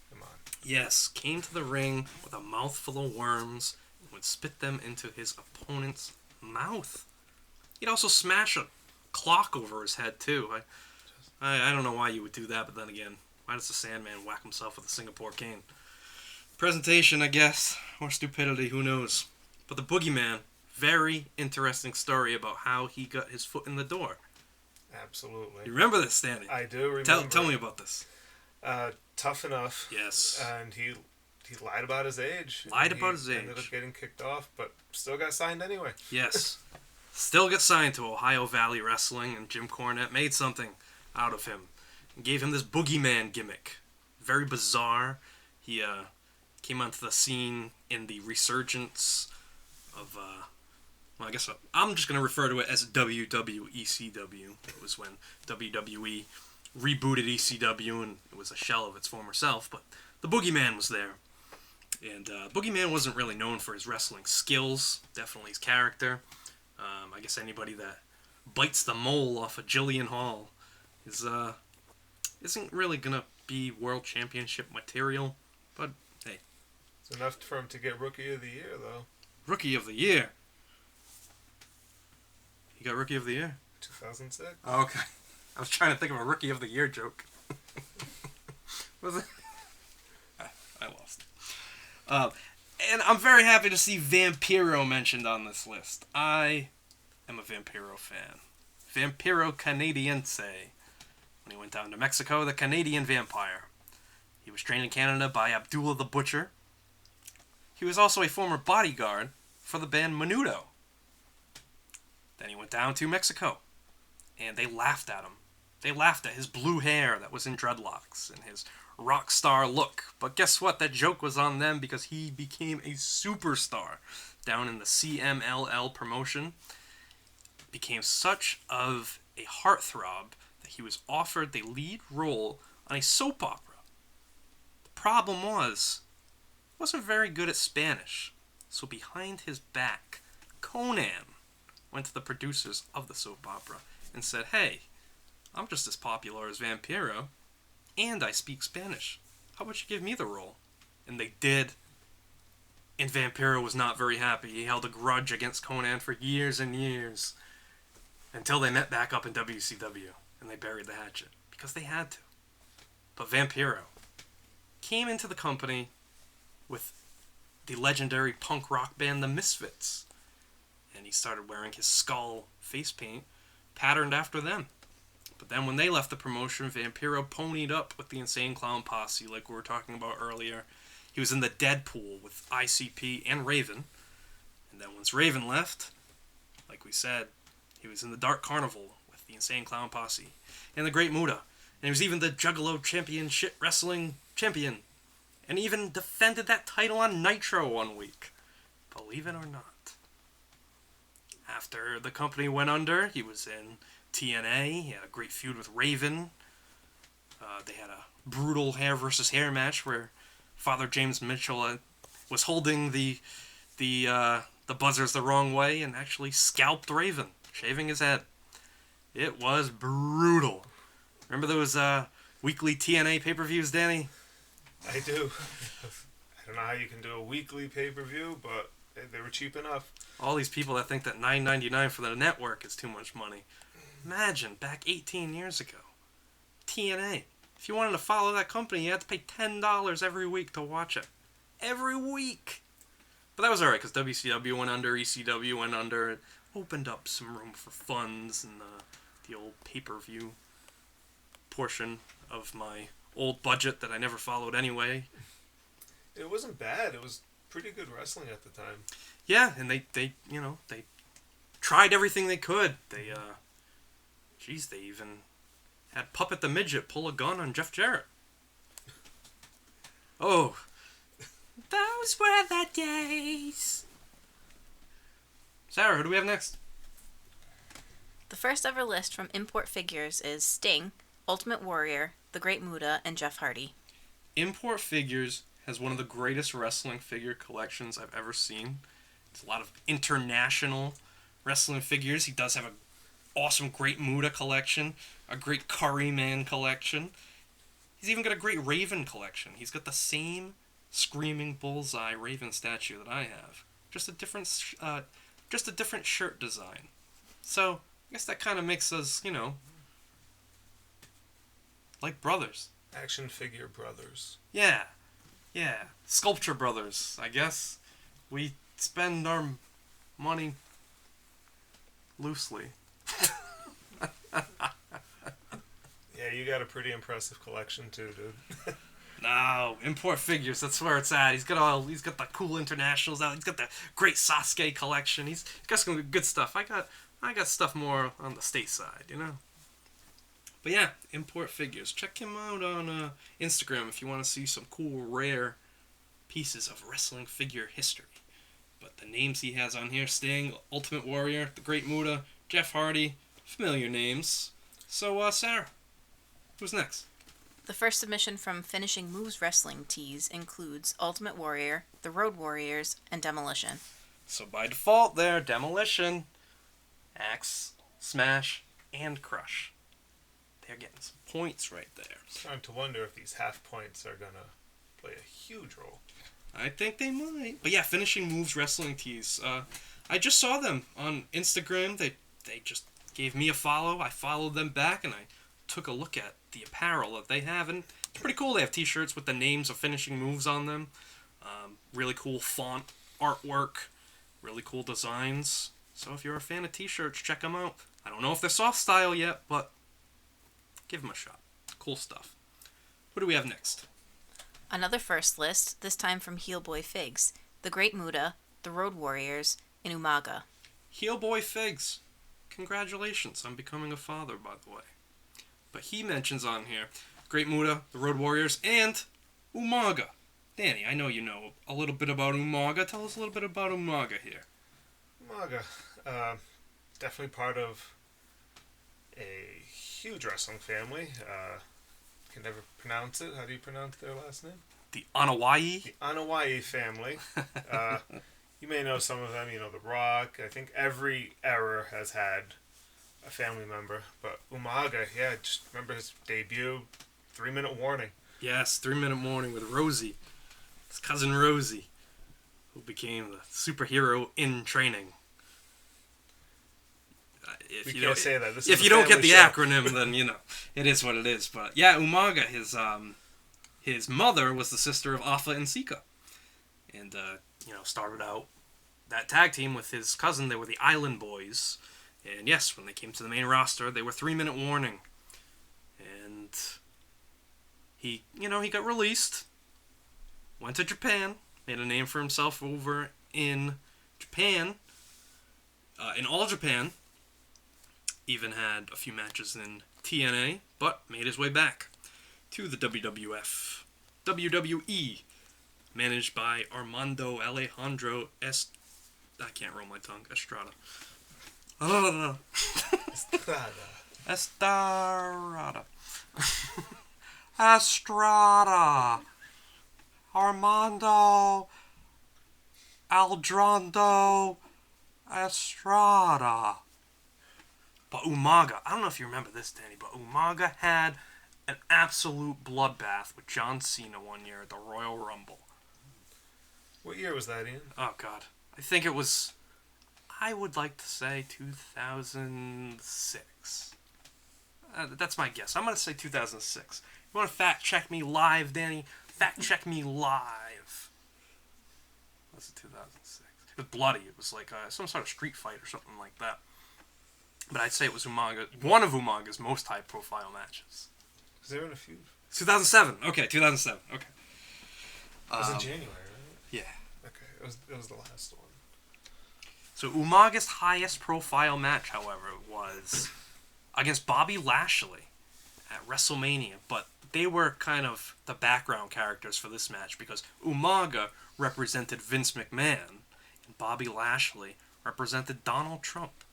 Come on. Yes, came to the ring with a mouthful of worms and would spit them into his opponent's mouth. He'd also smash a clock over his head, too. I don't know why you would do that, but then again, why does the Sandman whack himself with a Singapore cane? Presentation, I guess, or stupidity, who knows. But the Boogeyman, very interesting story about how he got his foot in the door. Absolutely. You remember this, Danny? I do remember. Tell me about this. Tough enough. Yes. And he lied about his age. Lied about his Ended age. up getting kicked off, but still got signed anyway. Yes. Still got signed to Ohio Valley Wrestling, and Jim Cornette made something out of him. And gave him this Boogeyman gimmick. Very bizarre. He came onto the scene in the resurgence of... well, I guess I'm just going to refer to it as WWECW. It was when WWE rebooted ECW, and it was a shell of its former self, but the Boogeyman was there. And Boogeyman wasn't really known for his wrestling skills, definitely his character. I guess anybody that bites the mole off of Jillian Hall isn't really going to be World Championship material, but hey. It's enough for him to get Rookie of the Year, though. Rookie of the Year? He got Rookie of the Year? 2006. Oh, okay. I was trying to think of a Rookie of the Year joke. Was it? I lost. And I'm very happy to see Vampiro mentioned on this list. I am a Vampiro fan. Vampiro Canadiense. When he went down to Mexico, the Canadian Vampire. He was trained in Canada by Abdullah the Butcher. He was also a former bodyguard for the band Menudo. Then he went down to Mexico, and they laughed at him. They laughed at his blue hair that was in dreadlocks and his rock star look. But guess what? That joke was on them because he became a superstar down in the CMLL promotion. Became such of a heartthrob that he was offered the lead role on a soap opera. The problem was, he wasn't very good at Spanish. So behind his back, Conan went to the producers of the soap opera and said, "Hey, I'm just as popular as Vampiro, and I speak Spanish. How about you give me the role?" And they did. And Vampiro was not very happy. He held a grudge against Conan for years and years. Until they met back up in WCW, and they buried the hatchet. Because they had to. But Vampiro came into the company with the legendary punk rock band The Misfits. And he started wearing his skull face paint patterned after them. But then when they left the promotion, Vampiro ponied up with the Insane Clown Posse, like we were talking about earlier. He was in the Deadpool with ICP and Raven. And then once Raven left, like we said, he was in the Dark Carnival with the Insane Clown Posse and the Great Muta. And he was even the Juggalo Championship Wrestling Champion. And even defended that title on Nitro one week. Believe it or not. After the company went under, he was in TNA. He had a great feud with Raven. They had a brutal hair versus hair match where Father James Mitchell was holding the buzzers the wrong way and actually scalped Raven, shaving his head. It was brutal. Remember those weekly TNA pay-per-views, Danny? I do. I don't know how you can do a weekly pay-per-view, but they were cheap enough. All these people that think that $9.99 for the network is too much money. Imagine, back 18 years ago. TNA. If you wanted to follow that company, you had to pay $10 every week to watch it. Every week! But that was alright, because WCW went under, ECW went under. It opened up some room for funds and the old pay-per-view portion of my old budget that I never followed anyway. It wasn't bad. It was pretty good wrestling at the time. Yeah, and they tried everything they could. They even had Puppet the Midget pull a gun on Jeff Jarrett. Oh, those were the days. Sarah, who do we have next? The first ever list from Import Figures is Sting, Ultimate Warrior, The Great Muta, and Jeff Hardy. Import Figures has one of the greatest wrestling figure collections I've ever seen. It's a lot of international wrestling figures. He does have an awesome Great Muta collection, a great Curry Man collection. He's even got a great Raven collection. He's got the same screaming bullseye Raven statue that I have, just a different shirt design. So I guess that kind of makes us, like brothers. Action figure brothers. Yeah. Sculpture brothers, I guess. We spend our money loosely. Yeah, you got a pretty impressive collection too, dude. No, Import Figures, that's where it's at. He's got the cool internationals out. He's got the great Sasuke collection. He's got some good stuff. I got stuff more on the state side, But yeah, Import Figures. Check him out on Instagram if you want to see some cool, rare pieces of wrestling figure history. But the names he has on here: Sting, Ultimate Warrior, The Great Muta, Jeff Hardy, familiar names. So, Sarah, who's next? The first submission from Finishing Moves Wrestling Tees includes Ultimate Warrior, The Road Warriors, and Demolition. So by default there, Demolition, Axe, Smash, and Crush. They're getting some points right there. Starting to wonder if these half points are gonna play a huge role. I think they might. But yeah, Finishing Moves Wrestling Tees. I just saw them on Instagram. They just gave me a follow. I followed them back, and I took a look at the apparel that they have, and it's pretty cool. They have t-shirts with the names of finishing moves on them. Really cool font artwork. Really cool designs. So if you're a fan of t-shirts, check them out. I don't know if they're soft style yet, but give them a shot. Cool stuff. What do we have next? Another first list, this time from Heel Boy Figs, The Great Muta, The Road Warriors, and Umaga. Heel Boy Figs. Congratulations on becoming a father, by the way. But he mentions on here Great Muta, The Road Warriors, and Umaga. Danny, I know you know a little bit about Umaga. Tell us a little bit about Umaga here. Umaga, definitely part of a huge wrestling family. Can never pronounce it. How do you pronounce their last name? The Anawai. The Anawai family. You may know some of them. The Rock. I think every era has had a family member. But Umaga, yeah, just remember his debut, 3-minute warning. Yes, 3-minute warning with Rosie. His cousin Rosie, who became the superhero in training. If you don't say that. If you don't get the acronym, then it is what it is. But yeah, Umaga, his mother was the sister of Afa and Sika, and started out that tag team with his cousin. They were the Island Boys, and yes, when they came to the main roster, they were 3-minute warning, and he got released, went to Japan, made a name for himself over in Japan, in All Japan. Even had a few matches in TNA, but made his way back to the WWF. WWE, managed by Armando Alejandro I can't roll my tongue. Estrada. Estrada. Estrada. Armando Alejandro Estrada. But Umaga, I don't know if you remember this, Danny, but Umaga had an absolute bloodbath with John Cena one year at the Royal Rumble. What year was that, Ian? Oh, God. I think it was, I would like to say 2006. That's my guess. I'm going to say 2006. You want to fact check me live, Danny? Fact check me live. Was it 2006? It was bloody. It was like some sort of street fight or something like that. But I'd say it was Umaga, one of Umaga's most high-profile matches. Was there in a feud? 2007. Okay, 2007. Okay. It was in January, right? Yeah. Okay, it was the last one. So Umaga's highest-profile match, however, was against Bobby Lashley at WrestleMania. But the they were kind of the background characters for this match because Umaga represented Vince McMahon and Bobby Lashley represented Donald Trump.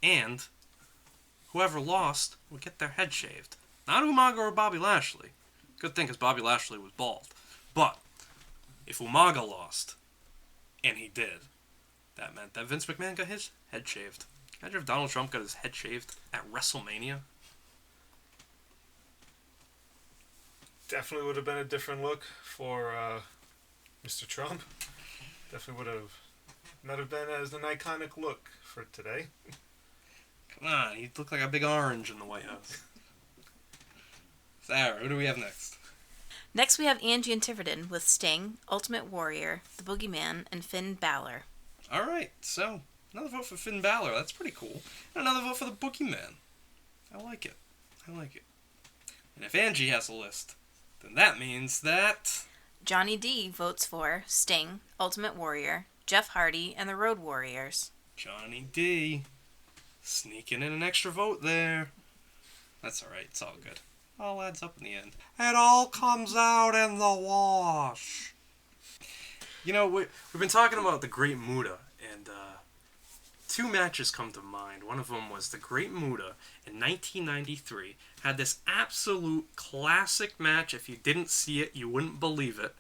And whoever lost would get their head shaved. Not Umaga or Bobby Lashley. Good thing because Bobby Lashley was bald. But if Umaga lost, and he did, that meant that Vince McMahon got his head shaved. Imagine if Donald Trump got his head shaved at WrestleMania. Definitely would have been a different look for Mr. Trump. Definitely would have not have been as an iconic look for today. Come on, he'd look like a big orange in the White House. Sarah, who do we have next? Next, we have Angie and Tiverton with Sting, Ultimate Warrior, The Boogeyman, and Finn Balor. All right, so another vote for Finn Balor. That's pretty cool. And another vote for the Boogeyman. I like it. I like it. And if Angie has a list, then that means that Johnny D votes for Sting, Ultimate Warrior, Jeff Hardy, and the Road Warriors. Johnny D sneaking in an extra vote there. That's all right. It's all good. All adds up in the end. It all comes out in the wash. You know, we've been talking about the Great Muta, and two matches come to mind. One of them was the Great Muta in 1993. Had this absolute classic match. If you didn't see it, you wouldn't believe it.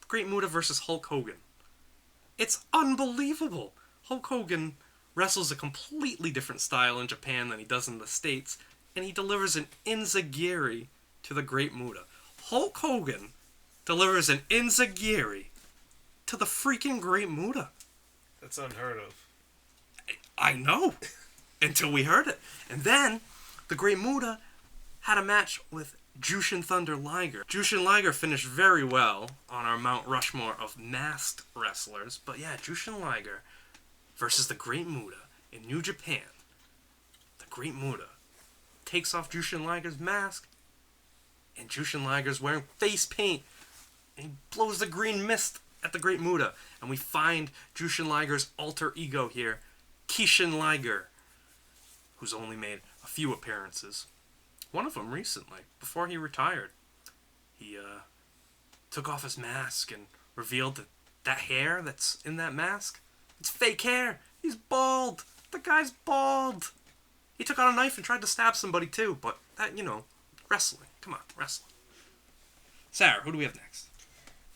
Great Muta versus Hulk Hogan. It's unbelievable. Hulk Hogan wrestles a completely different style in Japan than he does in the States, and he delivers an enziguri to the Great Muta. Hulk Hogan delivers an enziguri to the freaking Great Muta. That's unheard of. I know. Until we heard it. And then, the Great Muta had a match with Jushin Thunder Liger. Jushin Liger finished very well on our Mount Rushmore of masked wrestlers. But yeah, Jushin Liger versus the Great Muta in New Japan. The Great Muta takes off Jushin Liger's mask, and Jushin Liger's wearing face paint, and he blows the green mist at the Great Muta, and we find Jushin Liger's alter ego here, Kishin Liger, who's only made a few appearances. One of them recently, before he retired. He took off his mask and revealed that that hair that's in that mask, it's fake hair. He's bald. The guy's bald. He took out a knife and tried to stab somebody too, but that, wrestling. Come on, wrestling. Sarah, who do we have next?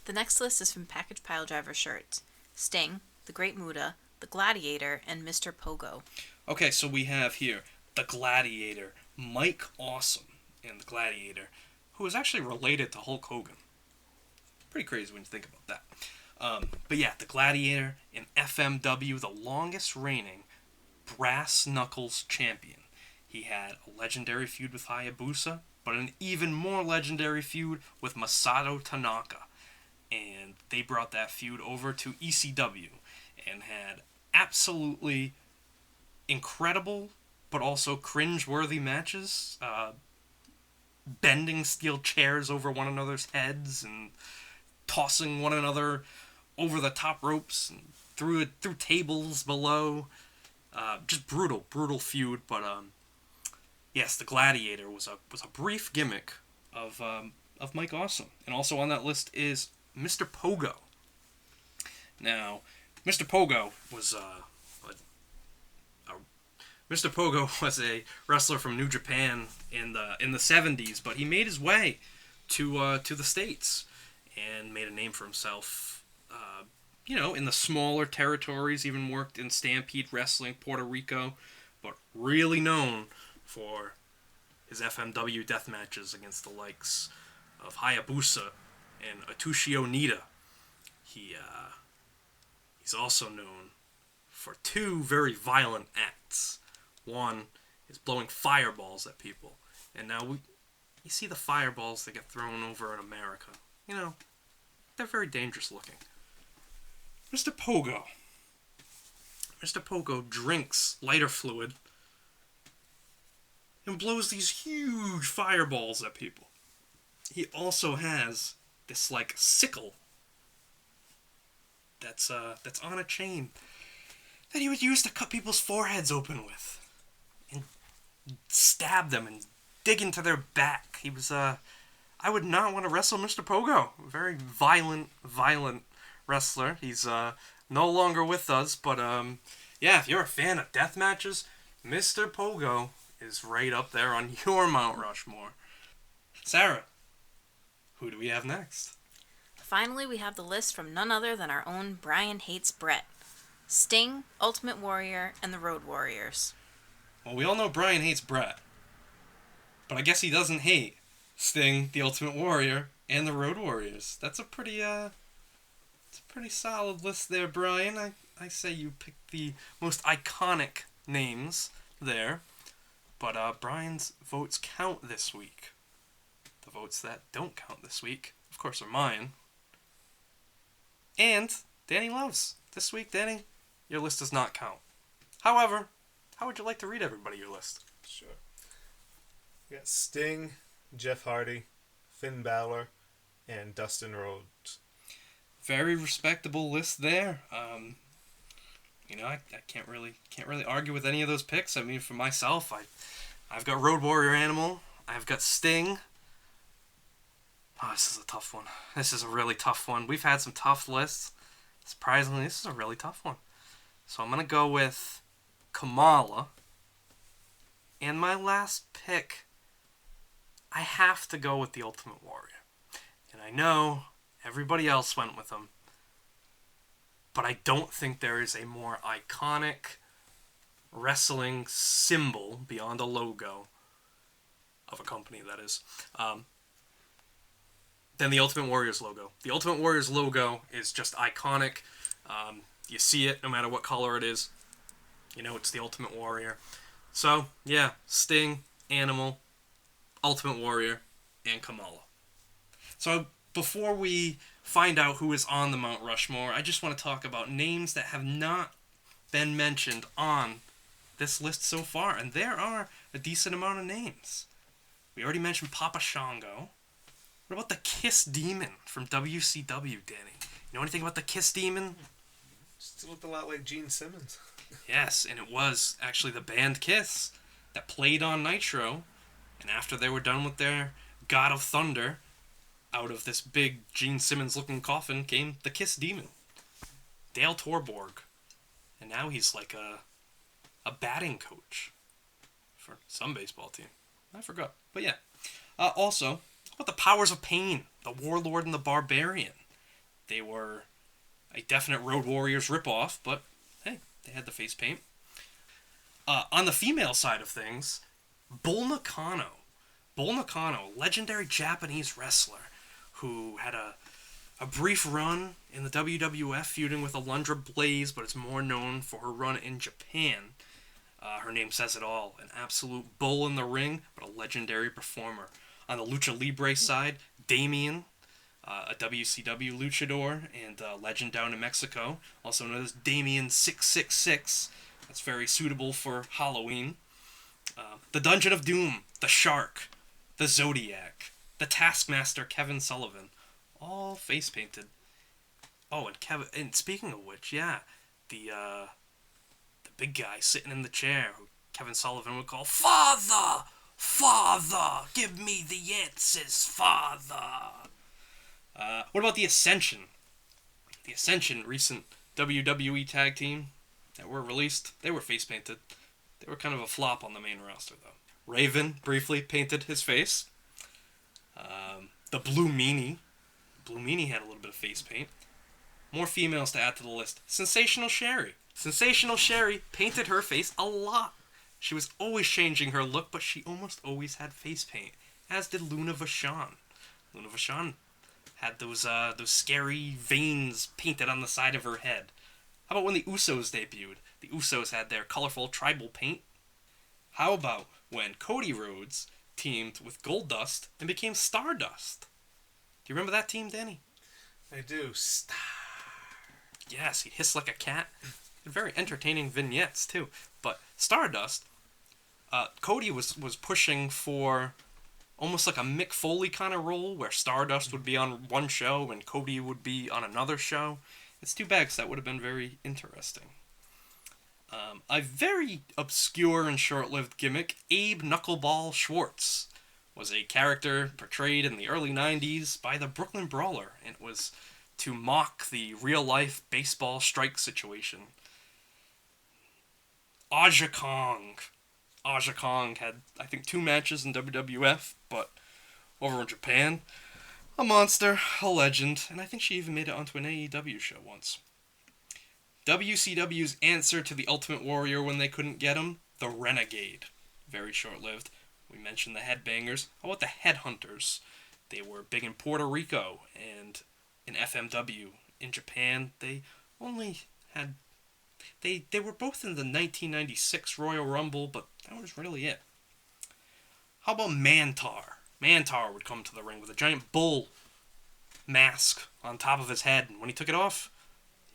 The next list is from Package Piledriver Shirts. Sting, The Great Muta, The Gladiator, and Mr. Pogo. Okay, so we have here the Gladiator, Mike Awesome, and the Gladiator, who is actually related to Hulk Hogan. Pretty crazy when you think about that. But yeah, the Gladiator in FMW, the longest reigning brass knuckles champion. He had a legendary feud with Hayabusa, but an even more legendary feud with Masato Tanaka. And they brought that feud over to ECW and had absolutely incredible but also cringe-worthy matches. Bending steel chairs over one another's heads and tossing one another over the top ropes and through tables below. Just brutal feud. But yes, the Gladiator was a brief gimmick of Mike Awesome, and also on that list is Mr. Pogo. Now, Mr. Pogo was a wrestler from New Japan in the 70s, but he made his way to the States and made a name for himself. In the smaller territories, even worked in Stampede Wrestling, Puerto Rico, but really known for his FMW death matches against the likes of Hayabusa and Atsushi Onita. He's also known for two very violent acts. One is blowing fireballs at people, and now you see the fireballs that get thrown over in America. They're very dangerous looking. Mr. Pogo. Mr. Pogo drinks lighter fluid and blows these huge fireballs at people. He also has this sickle that's on a chain that he would use to cut people's foreheads open with and stab them and dig into their back. He was I would not want to wrestle Mr. Pogo. Very violent wrestler. He's no longer with us, but yeah, if you're a fan of death matches, Mr. Pogo is right up there on your Mount Rushmore. Sarah, who do we have next? Finally, we have the list from none other than our own Brian Hates Brett. Sting, Ultimate Warrior, and the Road Warriors. Well, we all know Brian hates Brett. But I guess he doesn't hate Sting, the Ultimate Warrior, and the Road Warriors. That's a pretty solid list there, Brian. I say you picked the most iconic names there. But Brian's votes count this week. The votes that don't count this week, of course, are mine. And Danny loves. This week, Danny, your list does not count. However, how would you like to read everybody your list? Sure. We got Sting, Jeff Hardy, Finn Balor, and Dustin Rhodes. Very respectable list there. I can't really argue with any of those picks. I mean, for myself, I've got Road Warrior Animal. I've got Sting. Oh, this is a tough one. This is a really tough one. We've had some tough lists. Surprisingly, this is a really tough one. So I'm going to go with Kamala. And my last pick, I have to go with the Ultimate Warrior. And I know everybody else went with him. But I don't think there is a more iconic wrestling symbol beyond a logo of a company, that is, than the Ultimate Warrior's logo. The Ultimate Warrior's logo is just iconic. You see it no matter what color it is. You know it's the Ultimate Warrior. So, yeah, Sting, Animal, Ultimate Warrior, and Kamala. So, before we find out who is on the Mount Rushmore, I just want to talk about names that have not been mentioned on this list so far. And there are a decent amount of names. We already mentioned Papa Shango. What about the Kiss Demon from WCW, Danny? You know anything about the Kiss Demon? Still looked a lot like Gene Simmons. Yes, and it was actually the band Kiss that played on Nitro. And after they were done with their God of Thunder, out of this big Gene Simmons-looking coffin came the Kiss Demon, Dale Torborg. And now he's like a batting coach for some baseball team. I forgot. But yeah. Also, what about the Powers of Pain, the Warlord and the Barbarian? They were a definite Road Warriors ripoff, but hey, they had the face paint. On the female side of things, Bull Nakano. Bull Nakano, legendary Japanese wrestler who had a brief run in the WWF feuding with Alundra Blaze, but is more known for her run in Japan. Her name says it all. An absolute bull in the ring, but a legendary performer. On the Lucha Libre side, Damien, a WCW luchador and legend down in Mexico, also known as Damien 666. That's very suitable for Halloween. The Dungeon of Doom, the Shark, the Zodiac, the Taskmaster Kevin Sullivan, all face painted. Oh, and speaking of which, yeah, the big guy sitting in the chair who Kevin Sullivan would call Father, Father, give me the answers, Father. What about the Ascension? The Ascension, recent WWE tag team that were released, they were face painted. They were kind of a flop on the main roster, though. Raven briefly painted his face. The Blue Meanie. Blue Meanie had a little bit of face paint. More females to add to the list. Sensational Sherry. Sensational Sherry painted her face a lot. She was always changing her look, but she almost always had face paint, as did Luna Vachon. Luna Vachon had those scary veins painted on the side of her head. How about when the Usos debuted? The Usos had their colorful tribal paint. How about when Cody Rhodes teamed with Goldust and became Stardust? Do you remember that team, Danny? I do. Star. Yes, he'd hiss like a cat. Very entertaining vignettes, too. But Stardust, Cody was pushing for almost like a Mick Foley kind of role, where Stardust would be on one show and Cody would be on another show. It's too bad, because that would have been very interesting. A very obscure and short-lived gimmick, Abe Knuckleball Schwartz, was a character portrayed in the early 90s by the Brooklyn Brawler, and it was to mock the real-life baseball strike situation. Aja Kong. Aja Kong had, I think, 2 matches in WWF, but over in Japan, a monster, a legend, and I think she even made it onto an AEW show once. WCW's answer to the Ultimate Warrior when they couldn't get him, the Renegade. Very short-lived. We mentioned the Headbangers. How about the Headhunters? They were big in Puerto Rico and in FMW. In Japan, they only had... They were both in the 1996 Royal Rumble, but that was really it. How about Mantar? Mantar would come to the ring with a giant bull mask on top of his head, and when he took it off,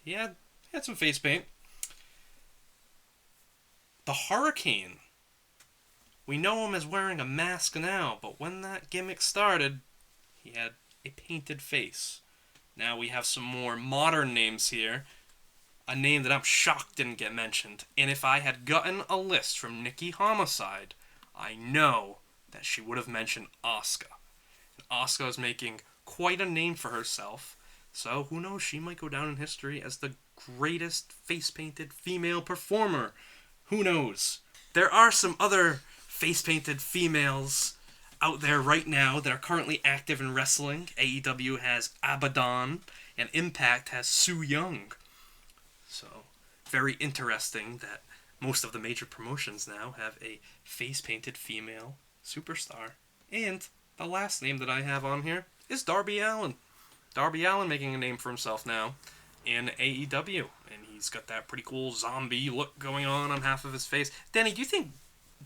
he had some face paint. The Hurricane. We know him as wearing a mask now, but when that gimmick started, he had a painted face. Now we have some more modern names here. A name that I'm shocked didn't get mentioned. And if I had gotten a list from Nikki Homicide, I know that she would have mentioned Asuka. And Asuka is making quite a name for herself. So who knows, she might go down in history as the greatest face-painted female performer. Who knows? There are some other face-painted females out there right now that are currently active in wrestling. AEW has Abaddon, and Impact has Su Yung. So, very interesting that most of the major promotions now have a face-painted female superstar. And the last name that I have on here is Darby Allin. Darby Allin making a name for himself now in AEW. And he's got that pretty cool zombie look going on half of his face. Danny, do you think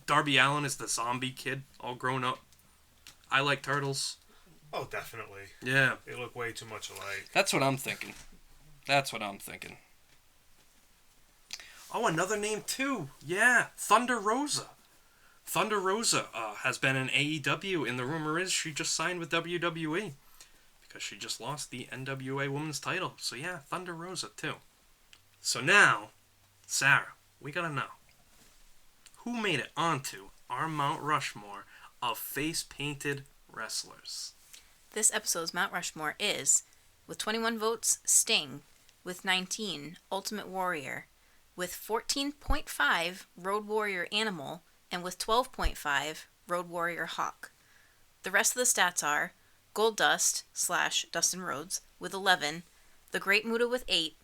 Darby Allin is the zombie kid all grown up? I like turtles. Oh, definitely. Yeah. They look way too much alike. That's what I'm thinking. Oh, another name too. Yeah, Thunder Rosa. Thunder Rosa has been in AEW, and the rumor is she just signed with WWE because she just lost the NWA Women's title. So yeah, Thunder Rosa too. So now, Sarah, we gotta know who made it onto our Mount Rushmore of face-painted wrestlers. This episode's Mount Rushmore is, with 21 votes, Sting, with 19, Ultimate Warrior, with 14.5, Road Warrior Animal, and with 12.5, Road Warrior Hawk. The rest of the stats are Goldust / Dustin Rhodes with 11, The Great Muta with 8,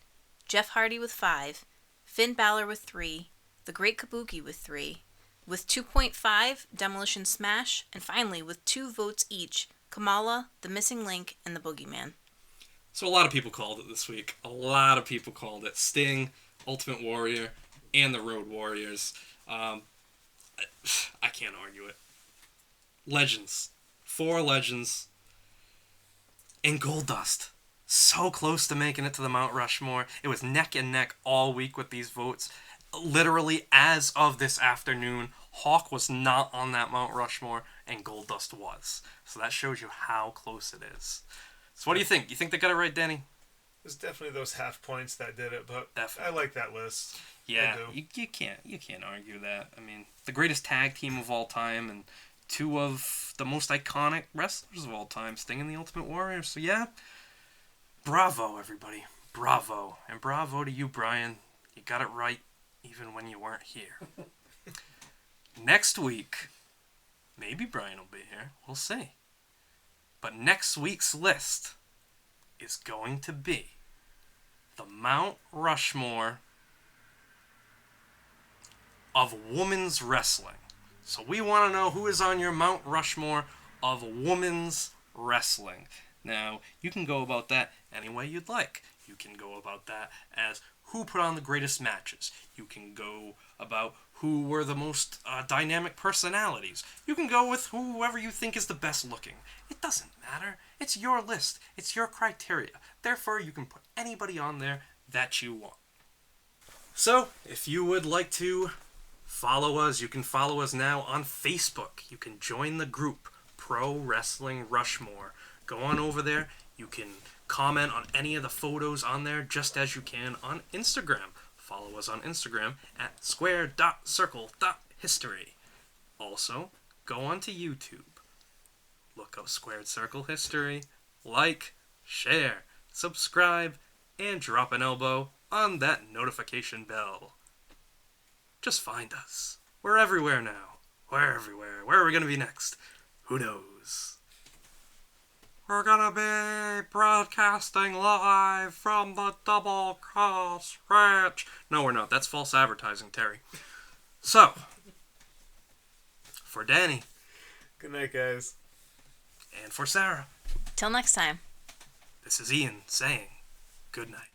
Jeff Hardy with 5, Finn Balor with 3, The Great Kabuki with 3, with 2.5, Demolition Smash, and finally, with 2 votes each, Kamala, The Missing Link, and The Boogeyman. So a lot of people called it this week. A lot of people called it. Sting, Ultimate Warrior, and the Road Warriors. I can't argue it. Legends. 4 legends. And Goldust. So close to making it to the Mount Rushmore. It was neck and neck all week with these votes. Literally, as of this afternoon, Hawk was not on that Mount Rushmore, and Goldust was. So that shows you how close it is. So what do you think? You think they got it right, Danny? It's definitely those half points that did it, but Definitely. I like that list. Yeah, I do. you can't argue that. I mean, the greatest tag team of all time, and 2 of the most iconic wrestlers of all time, Sting and the Ultimate Warrior. So yeah, bravo everybody, bravo, and bravo to you, Brian. You got it right, even when you weren't here. Next week, maybe Brian will be here. We'll see. But next week's list is going to be the Mount Rushmore of women's wrestling. So we want to know who is on your Mount Rushmore of women's wrestling. Now, you can go about that any way you'd like. You can go about that as who put on the greatest matches. You can go about who were the most dynamic personalities. You can go with whoever you think is the best looking. It doesn't matter. It's your list. It's your criteria. Therefore, you can put anybody on there that you want. So, if you would like to follow us, you can follow us now on Facebook. You can join the group, Pro Wrestling Rushmore. Go on over there. You can comment on any of the photos on there just as you can on Instagram. Follow us on Instagram at square.circle.history. Also, go on to YouTube. look up Squared Circle History, like, share, subscribe, and drop an elbow on that notification bell. Just find us. We're everywhere now. We're everywhere. Where are we going to be next? Who knows? We're going to be broadcasting live from the Double Cross Ranch. No, we're not. That's false advertising, Terry. So, for Danny. Good night, guys. And for Sarah. Till next time. This is Ian saying good night.